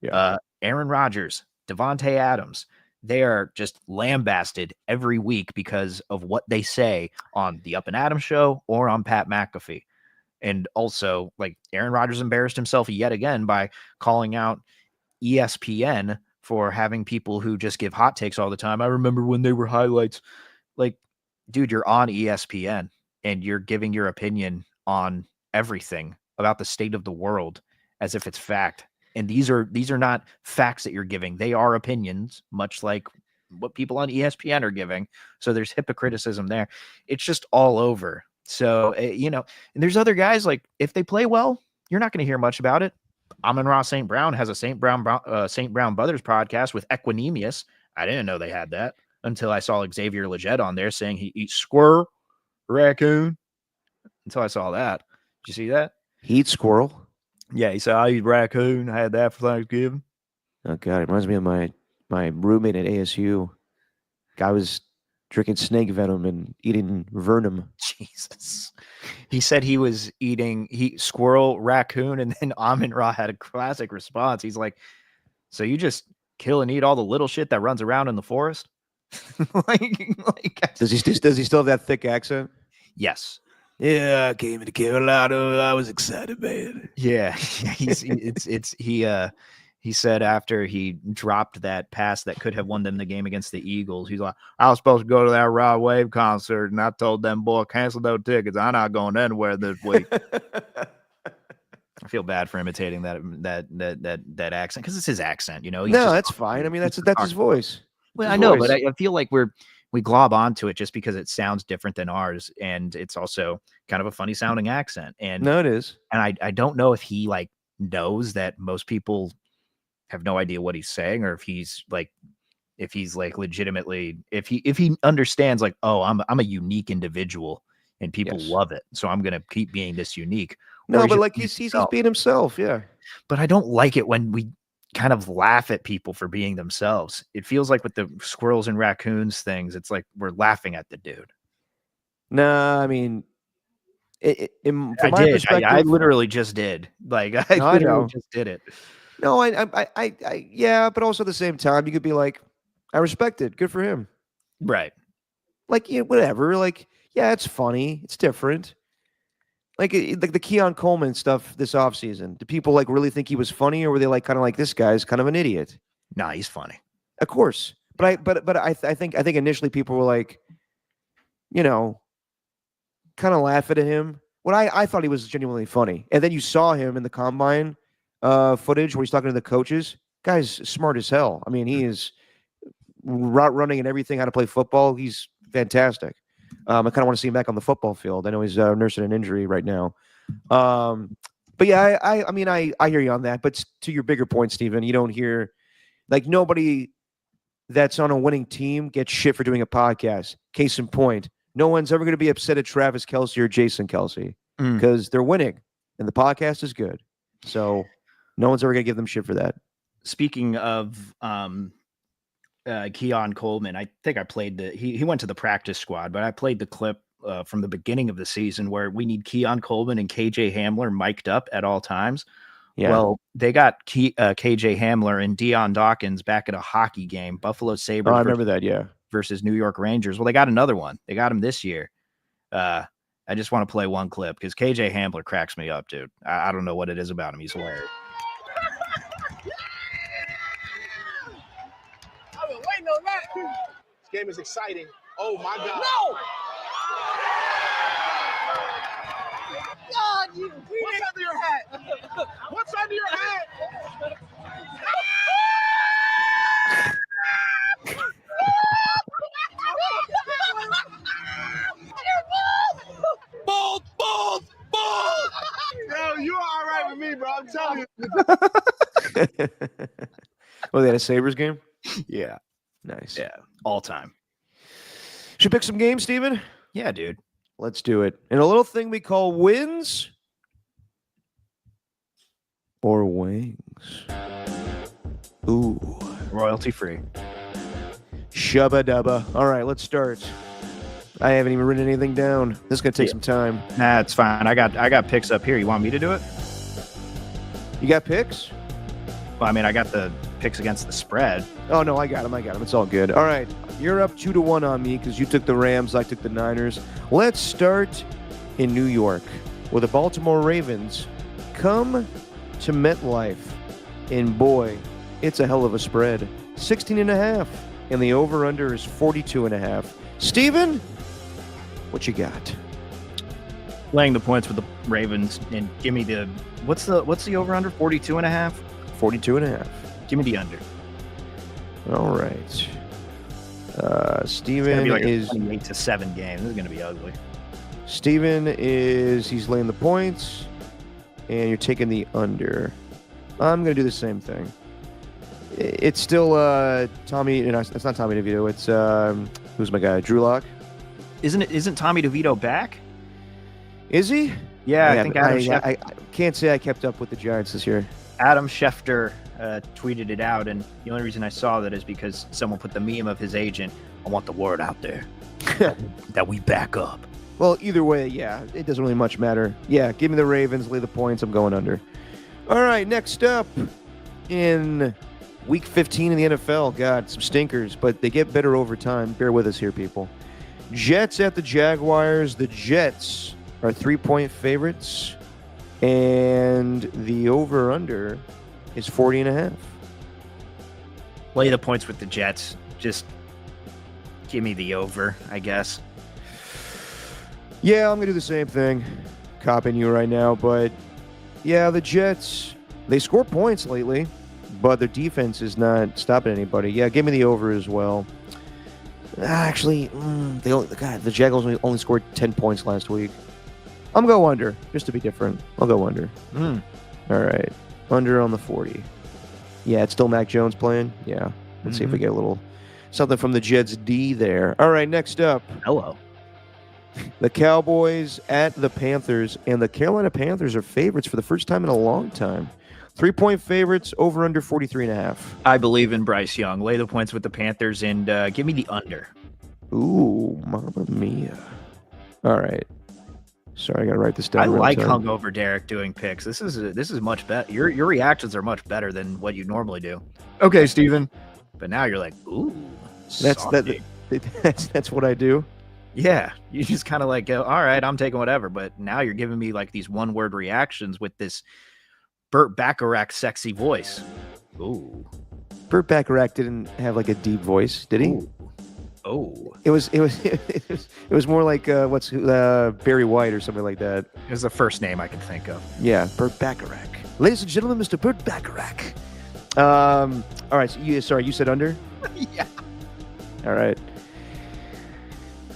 Yeah.
Aaron Rodgers, Devontae Adams, they are just lambasted every week because of what they say on the Up and Adams show or on Pat McAfee. And also, like, Aaron Rodgers embarrassed himself yet again by calling out ESPN for having people who just give hot takes all the time. I remember when they were highlights. Like, dude, you're on ESPN and you're giving your opinion on everything about the state of the world as if it's fact. And these are not facts that you're giving. They are opinions, much like what people on ESPN are giving. So there's hypocriticism there. It's just all over. So, and there's other guys, like, if they play well, you're not going to hear much about it. Amon-Ra St. Brown has a St. Brown Brothers podcast with Equanimous. I didn't know they had that until I saw Xavier Legette on there saying he eats squirrel, raccoon. Until I saw that. Did you see that?
He eats squirrel.
Yeah, he said, I eat raccoon. I had that for Thanksgiving.
Oh God, it reminds me of my roommate at ASU. Guy was drinking snake venom and eating vernum.
Jesus. He said he was eating squirrel, raccoon, and then Amon-Ra had a classic response. He's like, so you just kill and eat all the little shit that runs around in the forest?
Does he still have that thick accent?
Yes.
Yeah, I came to Carolina. I was excited, man.
Yeah. He said after he dropped that pass that could have won them the game against the Eagles, he's like, I was supposed to go to that Rod Wave concert, and I told them, boy, cancel those tickets. I'm not going anywhere this week. I feel bad for imitating that accent because it's his accent,
No, that's fine. I mean, that's his voice.
Well, I know, but I feel like we glob onto it just because it sounds different than ours, and it's also kind of a funny sounding accent. And
no, it is.
And I don't know if he like knows that most people have no idea what he's saying, or if he's legitimately, if he understands, like, oh, I'm a unique individual and people love it, so I'm gonna keep being this unique.
No, but like he's being himself, yeah.
But I don't like it when we kind of laugh at people for being themselves. It feels like with the squirrels and raccoons things, it's like we're laughing at the dude.
Nah, I mean, from my perspective,
I literally just did. Like, I literally just did it.
No, I yeah, but also at the same time, you could be like, I respect it. Good for him.
Right.
Like, yeah, whatever. Like, yeah, it's funny. It's different. Like the Keon Coleman stuff this offseason. Do people like really think he was funny, or were they like kind of like, this guy's kind of an idiot?
Nah, he's funny.
Of course. But I think initially people were like, kind of laughing at him. What I thought he was genuinely funny. And then you saw him in the combine footage where he's talking to the coaches. Guy's smart as hell. I mean, he is route running and everything, how to play football. He's fantastic. I kind of want to see him back on the football field. I know he's nursing an injury right now. But yeah, I mean, I hear you on that. But to your bigger point, Steven, you don't hear, like, nobody that's on a winning team gets shit for doing a podcast. Case in point, no one's ever going to be upset at Travis Kelce or Jason Kelce because they're winning and the podcast is good. So no one's ever going to give them shit for that.
Speaking of Keon Coleman, I think I played he went to the practice squad, but I played the clip from the beginning of the season where we need Keon Coleman and KJ Hamler mic'd up at all times. Yeah. Well, they got KJ Hamler and Deion Dawkins back at a hockey game, Buffalo Sabres.
Oh, I remember that, yeah.
Versus New York Rangers. Well, they got another one. They got him this year. I just want to play one clip because KJ Hamler cracks me up, dude. I don't know what it is about him. He's hilarious.
I've been waiting on that. This game is exciting. Oh my God. No! God, what's under your hat? What's under your hat? Bold! Yo, you are all right with me, bro. I'm telling you.
Oh, they had a Sabres game?
Yeah.
Nice.
Yeah. All time.
Should we pick some games, Steven?
Yeah, dude.
Let's do it. And a little thing we call wins or wings. Ooh.
Royalty free.
Shubba dubba. All right, let's start. I haven't even written anything down. This is gonna take some time.
Nah, it's fine. I got picks up here. You want me to do it?
You got picks?
Well, I mean, I got the picks against the spread.
Oh no, I got them. It's all good. All right, you're up 2-1 on me because you took the Rams. I took the Niners. Let's start in New York, where the Baltimore Ravens come to MetLife, and boy, it's a hell of a spread. 16.5, and the over/under is 42.5. Steven, what you got?
Laying the points with the Ravens, and give me the what's the over/under? 42.5.
42.5.
Give me the under.
All right.
It's gonna
Steven
be like
is
a 28-7 game. This is gonna be ugly.
Steven is he's laying the points, and you're taking the under. I'm gonna do the same thing. It's still Tommy. It's not Tommy DeVito. It's who's my guy? Drew Lock.
Isn't Tommy DeVito back?
Is he?
Yeah, I think
I can't say I kept up with the Giants this year.
Adam Schefter tweeted it out, and the only reason I saw that is because someone put the meme of his agent. I want the word out there that we back up.
Well, either way, yeah, it doesn't really much matter. Yeah, give me the Ravens, lay the points. I'm going under. All right, next up in Week 15 in the NFL. God, some stinkers, but they get better over time. Bear with us here, people. Jets at the Jaguars. The Jets are 3-point favorites, and the over/under is 40.5.
Lay the points with the Jets. Just give me the over, I guess.
Yeah, I'm going to do the same thing. Copying you right now, but yeah, the Jets, they score points lately, but their defense is not stopping anybody. Yeah, give me the over as well. Actually, the Jaguars only scored 10 points last week. I'm going under, just to be different. I'll go under. All right, under on the 40. Yeah, it's still Mac Jones playing. Yeah, let's see if we get a little something from the Jets D there. All right, next up.
Hello.
The Cowboys at the Panthers, and the Carolina Panthers are favorites for the first time in a long time. 3-point favorites, over under 43.5.
I believe in Bryce Young. Lay the points with the Panthers, and give me the under.
Ooh, mamma mia. All right. Sorry, I got to write this down.
I like hungover Derek doing picks. This is much better. Your reactions are much better than what you normally do. Okay, Steven. But now you're like, ooh.
That's what I do.
Yeah, you just kind of like go, all right, I'm taking whatever. But now you're giving me like these one-word reactions with this Burt Bacharach sexy voice. Ooh.
Burt Bacharach didn't have like a deep voice, did he?
Ooh. Oh.
It was more like Barry White or something like that.
It was the first name I could think of.
Yeah, Burt Bacharach. Ladies and gentlemen, Mr. Burt Bacharach. All right, so you said under?
Yeah.
All right.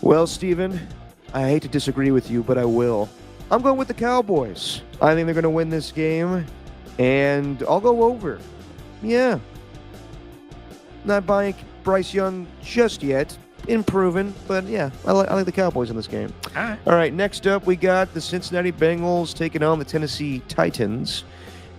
Well, Steven, I hate to disagree with you, but I will. I'm going with the Cowboys. I think they're going to win this game, and I'll go over. Yeah. Not buying Bryce Young just yet. Improving, but yeah, I like the Cowboys in this game. All right, next up, we got the Cincinnati Bengals taking on the Tennessee Titans,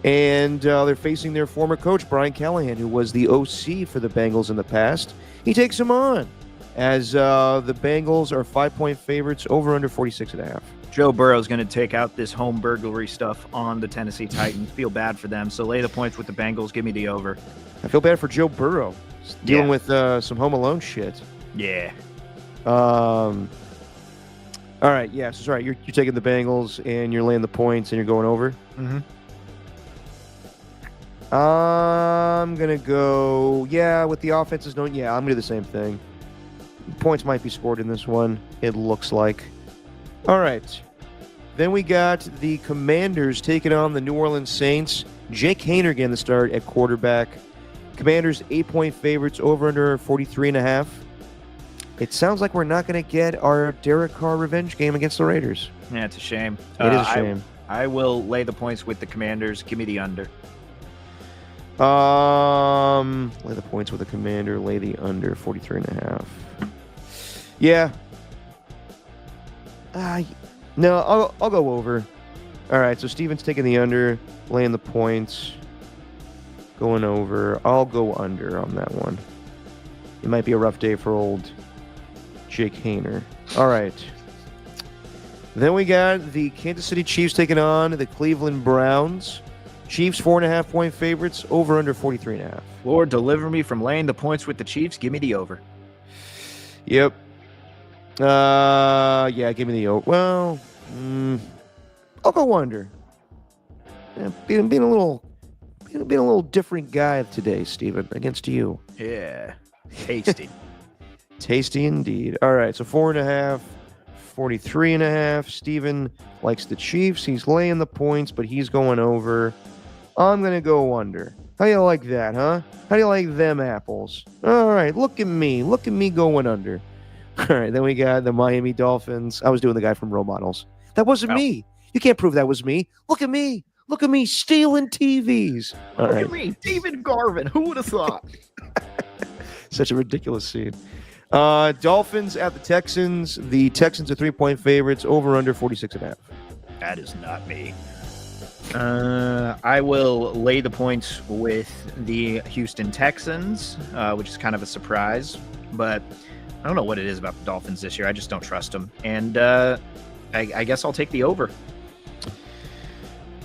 and they're facing their former coach, Brian Callahan, who was the OC for the Bengals in the past. He takes them on, as the Bengals are 5-point favorites, over under 46.5.
Joe Burrow's going to take out this home burglary stuff on the Tennessee Titans. Feel bad for them, so lay the points with the Bengals. Give me the over.
I feel bad for Joe Burrow, dealing with some Home Alone shit.
Yeah.
All right, yeah, so sorry, you're taking the Bengals, and you're laying the points, and you're going over?
Mm-hmm.
I'm going to go, with the offenses I'm going to do the same thing. Points might be scored in this one, it looks like. All right. Then we got the Commanders taking on the New Orleans Saints. Jake Haener getting the start at quarterback. Commanders 8-point favorites, over under 43.5. It sounds like we're not going to get our Derek Carr revenge game against the Raiders.
Yeah, it's a shame.
It is a shame.
I will lay the points with the Commanders. Give me the under.
Lay the points with the Commander. Lay the under 43.5. Yeah. No, I'll go over. All right, so Steven's taking the under, laying the points, going over. I'll go under on that one. It might be a rough day for old Jake Haener. All right. Then we got the Kansas City Chiefs taking on the Cleveland Browns. Chiefs 4.5-point favorites, over under 43.5.
Lord, deliver me from laying the points with the Chiefs. Give me the over.
Yep. Yeah, give me the over. Well, I'll go under. Yeah, being a little different guy today, Steven, against you.
Yeah. Tasty.
Tasty indeed. All right, so 4.5, 43.5. Steven likes the Chiefs. He's laying the points, but he's going over. I'm going to go under. How do you like that, huh? How do you like them apples? All right, look at me. Look at me going under. All right, then we got the Miami Dolphins. I was doing the guy from Role Models. That wasn't me. You can't prove that was me. Look at me. Look at me stealing TVs. All right.
Look at me, David Garvin. Who would have thought?
Such a ridiculous scene. Dolphins at the Texans. The Texans are 3-point favorites, over under 46.5.
That is not me. I will lay the points with the Houston Texans, which is kind of a surprise, but I don't know what it is about the Dolphins this year. I just don't trust them. And I guess I'll take the over.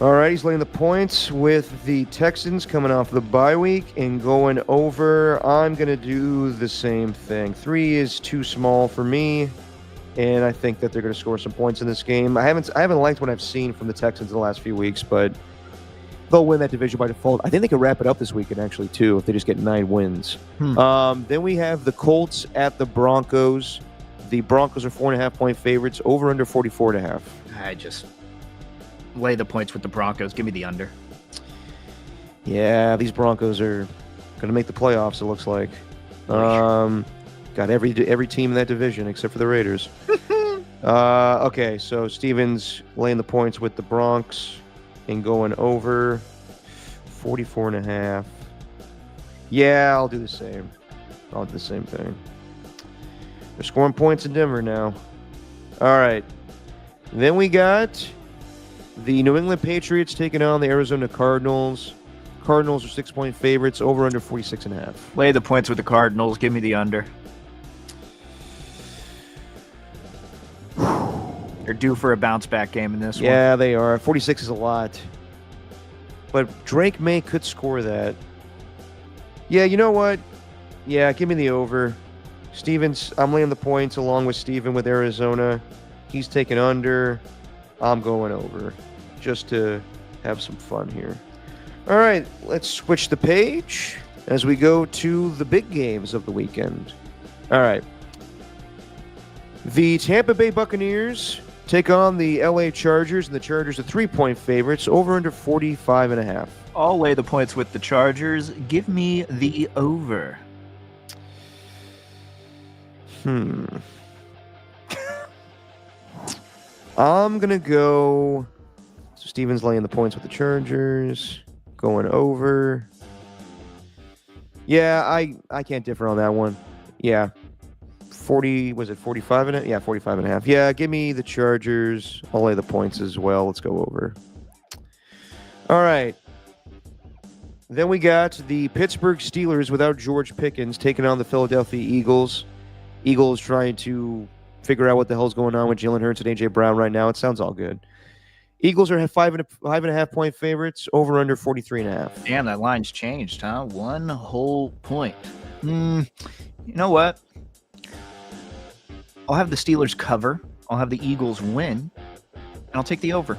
All right, he's laying the points with the Texans coming off the bye week and going over. I'm going to do the same thing. 3 is too small for me, and I think that they're going to score some points in this game. I haven't liked what I've seen from the Texans in the last few weeks, but they'll win that division by default. I think they could wrap it up this weekend, actually, too, if they just get 9 wins. Then we have the Colts at the Broncos. The Broncos are 4.5-point favorites, over under 44.5.
I just lay the points with the Broncos. Give me the under.
Yeah, these Broncos are going to make the playoffs, it looks like. Got every team in that division except for the Raiders. Okay, so Steven's laying the points with the Bronx and going over 44.5. Yeah, I'll do the same. I'll do the same thing. They're scoring points in Denver now. All right. Then we got the New England Patriots taking on the Arizona Cardinals. Cardinals are 6-point favorites, over under 46.5.
Lay the points with the Cardinals. Give me the under. They're due for a bounce back game in this one.
Yeah, they are. 46 is a lot. But Drake May could score that. Yeah, you know what? Yeah, give me the over. I'm laying the points along with Steven with Arizona. He's taking under. I'm going over just to have some fun here. All right, let's switch the page as we go to the big games of the weekend. All right. The Tampa Bay Buccaneers take on the LA Chargers, and the Chargers are 3-point favorites, over under 45.5.
I'll lay the points with the Chargers. Give me the over.
I'm going to go... So Steven's laying the points with the Chargers, going over. Yeah, I can't differ on that one. Yeah. 40, was it 45 in it? Yeah, 45.5. Yeah, give me the Chargers. I'll lay the points as well. Let's go over. All right. Then we got the Pittsburgh Steelers without George Pickens taking on the Philadelphia Eagles. Eagles trying to figure out what the hell's going on with Jalen Hurts and A.J. Brown right now. It sounds all good. Eagles are 5.5-point favorites, over under 43.5.
Damn, that line's changed, huh? 1 whole point. You know what? I'll have the Steelers cover. I'll have the Eagles win. And I'll take the over.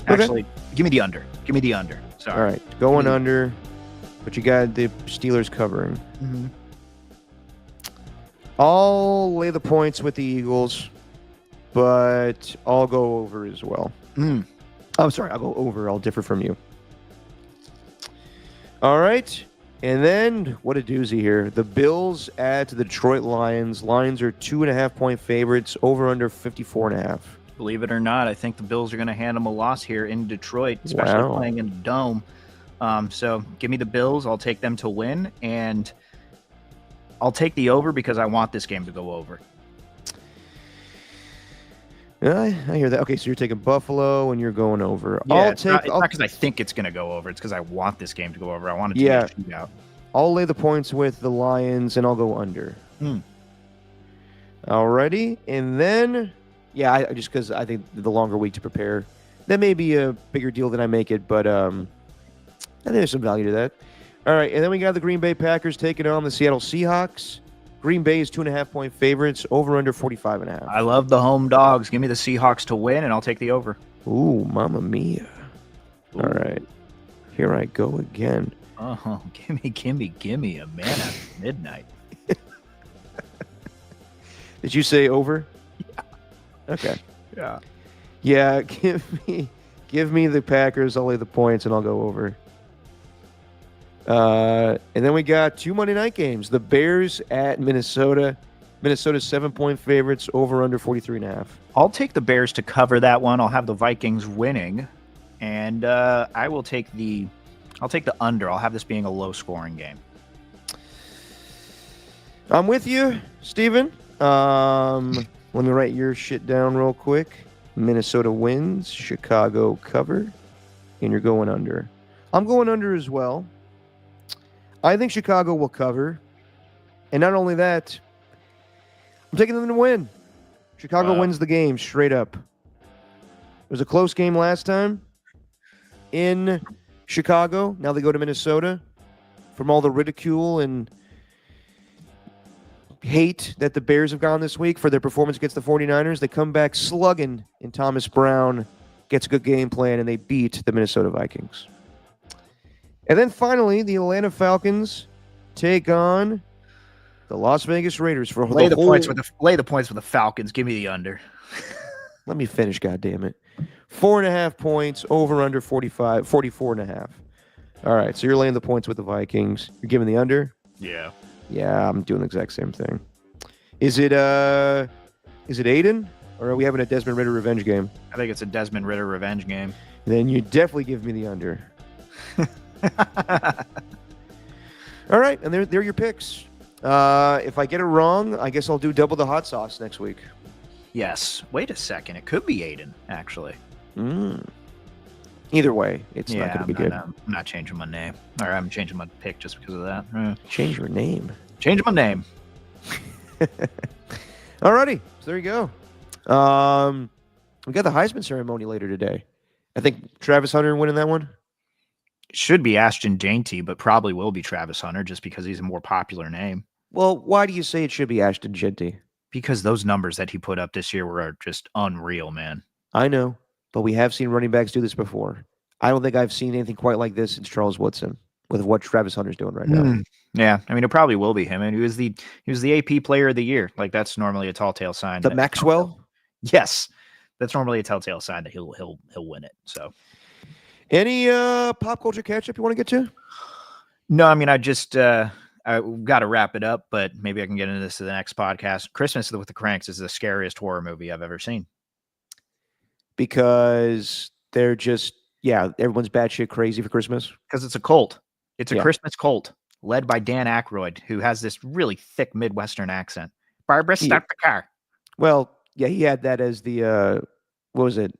Okay.
Actually, give me the under. Give me the under. Sorry.
All right, going under, but you got the Steelers covering.
Mm-hmm.
I'll lay the points with the Eagles. but I'll go over as well.
Mm.
I'm sorry, I'll go over. I'll differ from you. All right. And then, what a doozy here. The Bills at the Detroit Lions. Lions are 2.5-point favorites, over under 54.5.
Believe it or not, I think the Bills are going to hand them a loss here in Detroit, especially
Wow.
playing in the Dome. So give me the Bills. I'll take them to win, and I'll take the over because I want this game to go over.
I hear that. Okay, so you're taking Buffalo and you're going over.
Yeah,
It's not
because I think it's going to go over. It's because I want this game to go over. I want it to
Yeah.
be a shootout.
I'll lay the points with the Lions and I'll go under. Alrighty. And then, I just because I think the longer week to prepare, that may be a bigger deal than I make it, but I think there's some value to that. All right, and then we got the Green Bay Packers taking on the Seattle Seahawks. Green Bay is 2.5-point favorites, over under 45.5.
I love the home dogs. Give me the Seahawks to win, and I'll take the over.
Ooh, mamma mia.
Ooh.
All right. Here I go again.
Oh, gimme a man after midnight.
Did you say over? Yeah. Okay.
Yeah.
Yeah, give me the Packers. I'll lay the points and I'll go over. And then we got 2 Monday night games. The Bears at Minnesota. Minnesota's 7-point favorites, over under 43.5.
I'll take the Bears to cover that one. I'll have the Vikings winning, and I'll take the under. I'll have this being a low-scoring game.
I'm with you, Steven. Let me write your shit down real quick. Minnesota wins, Chicago cover, and you're going under. I'm going under as well. I think Chicago will cover. And not only that, I'm taking them to win. Chicago wins the game straight up. It was a close game last time in Chicago. Now they go to Minnesota. From all the ridicule and hate that the Bears have gotten this week for their performance against the 49ers, they come back slugging, and Thomas Brown gets a good game plan, and they beat the Minnesota Vikings. And then finally, the Atlanta Falcons take on the Las Vegas Raiders for
lay the points with the Falcons. Give me the under.
Let me finish, goddammit. 4.5 points, over under 44.5. All right, so you're laying the points with the Vikings. You're giving the under?
Yeah.
Yeah, I'm doing the exact same thing. Is it Aiden, or are we having a Desmond Ritter revenge game?
I think it's a Desmond Ritter revenge game.
Then you definitely give me the under. All right, and they're your picks. If I get it wrong, I guess I'll do double the hot sauce next week.
Yes. Wait a second. It could be Aiden, actually.
Either way, it's not going to be good.
I'm not changing my name. Or I'm changing my pick just because of that.
Change your name.
Change my name.
Alrighty, so there you go. We got the Heisman ceremony later today. I think Travis Hunter winning that one.
Should be Ashton Dainty, but probably will be Travis Hunter just because he's a more popular name.
Well, why do you say it should be Ashton Dainty?
Because those numbers that he put up this year were just unreal, man.
I know, but we have seen running backs do this before. I don't think I've seen anything quite like this since Charles Woodson with what Travis Hunter's doing right now.
Yeah, I mean, it probably will be him. And he was the AP Player of the Year. Like, that's normally a telltale sign.
The Maxwell?
Yes, that's normally a telltale sign that he'll win it. So,
any pop culture catch up you want to get to?
No, I mean, I got to wrap it up, but maybe I can get into this to the next podcast. Christmas with the Cranks is the scariest horror movie I've ever seen.
Because they're just, everyone's batshit crazy for Christmas.
Because it's a cult. It's a Christmas cult led by Dan Aykroyd, who has this really thick Midwestern accent. Barbara, start the car.
Well, yeah, he had that as the, what was it?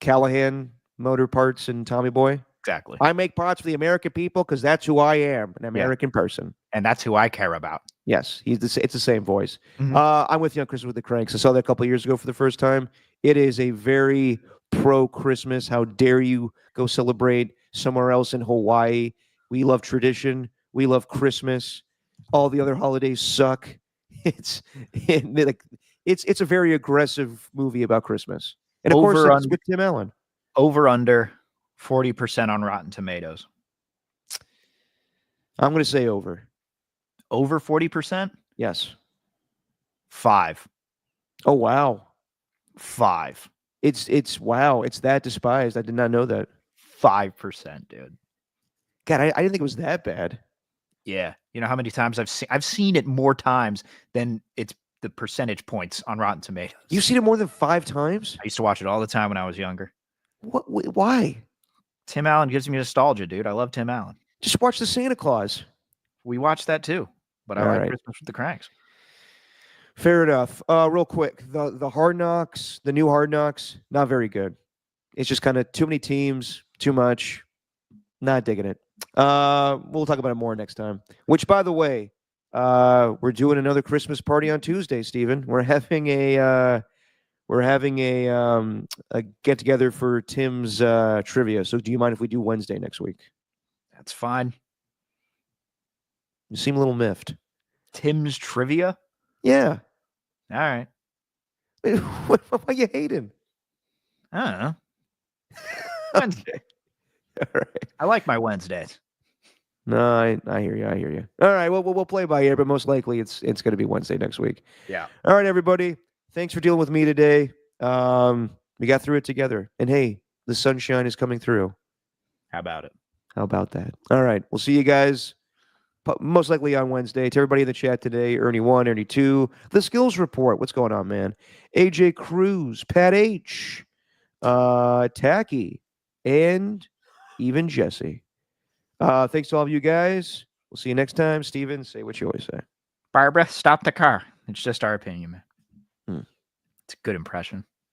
Callahan Motor Parts and Tommy Boy.
Exactly.
I make parts for the American people because that's who I am, an American person.
And that's who I care about.
Yes, it's the same voice. I'm with you on Christmas with the Cranks. I saw that a couple of years ago for the first time. It is a very pro-Christmas. How dare you go celebrate somewhere else in Hawaii? We love tradition. We love Christmas. All the other holidays suck. It's a very aggressive movie about Christmas. And of course, it's with Tim Allen.
Over under 40% on Rotten Tomatoes.
I'm going to say over.
Over 40%?
Yes.
5.
Oh, wow.
5.
It's wow. It's that despised. I did not know that.
5%, dude.
God, I didn't think it was that bad.
Yeah. You know how many times I've seen it more times than it's the percentage points on Rotten Tomatoes.
You've seen it more than 5 times?
I used to watch it all the time when I was younger.
What? Why?
Tim Allen gives me nostalgia, dude. I love Tim Allen.
Just watch the Santa Claus.
We watched that too, but I
All
like
right.
Christmas with the Cranks.
Fair enough. Real quick, the Hard Knocks, the new Hard Knocks, not very good. It's just kind of too many teams, too much. Not digging it. We'll talk about it more next time. Which, by the way, we're doing another Christmas party on Tuesday, Stephen. We're having a get together for Tim's trivia. So, do you mind if we do Wednesday next week?
That's fine.
You seem a little miffed.
Tim's trivia?
Yeah.
All right.
Why are you hating?
I don't know. Wednesday.
All right.
I like my Wednesdays.
No, I hear you. I hear you. All right. Well, we'll play by ear, but most likely it's going to be Wednesday next week.
Yeah.
All right, everybody. Thanks for dealing with me today. We got through it together. And hey, the sunshine is coming through.
How about it?
How about that? All right. We'll see you guys most likely on Wednesday. To everybody in the chat today, Ernie1, Ernie2, the skills report. What's going on, man? AJ Cruz, Pat H, Tacky, and even Jesse. Thanks to all of you guys. We'll see you next time. Steven, say what you always say.
Barbara, stop the car. It's just our opinion, man.
Hmm.
It's a good impression.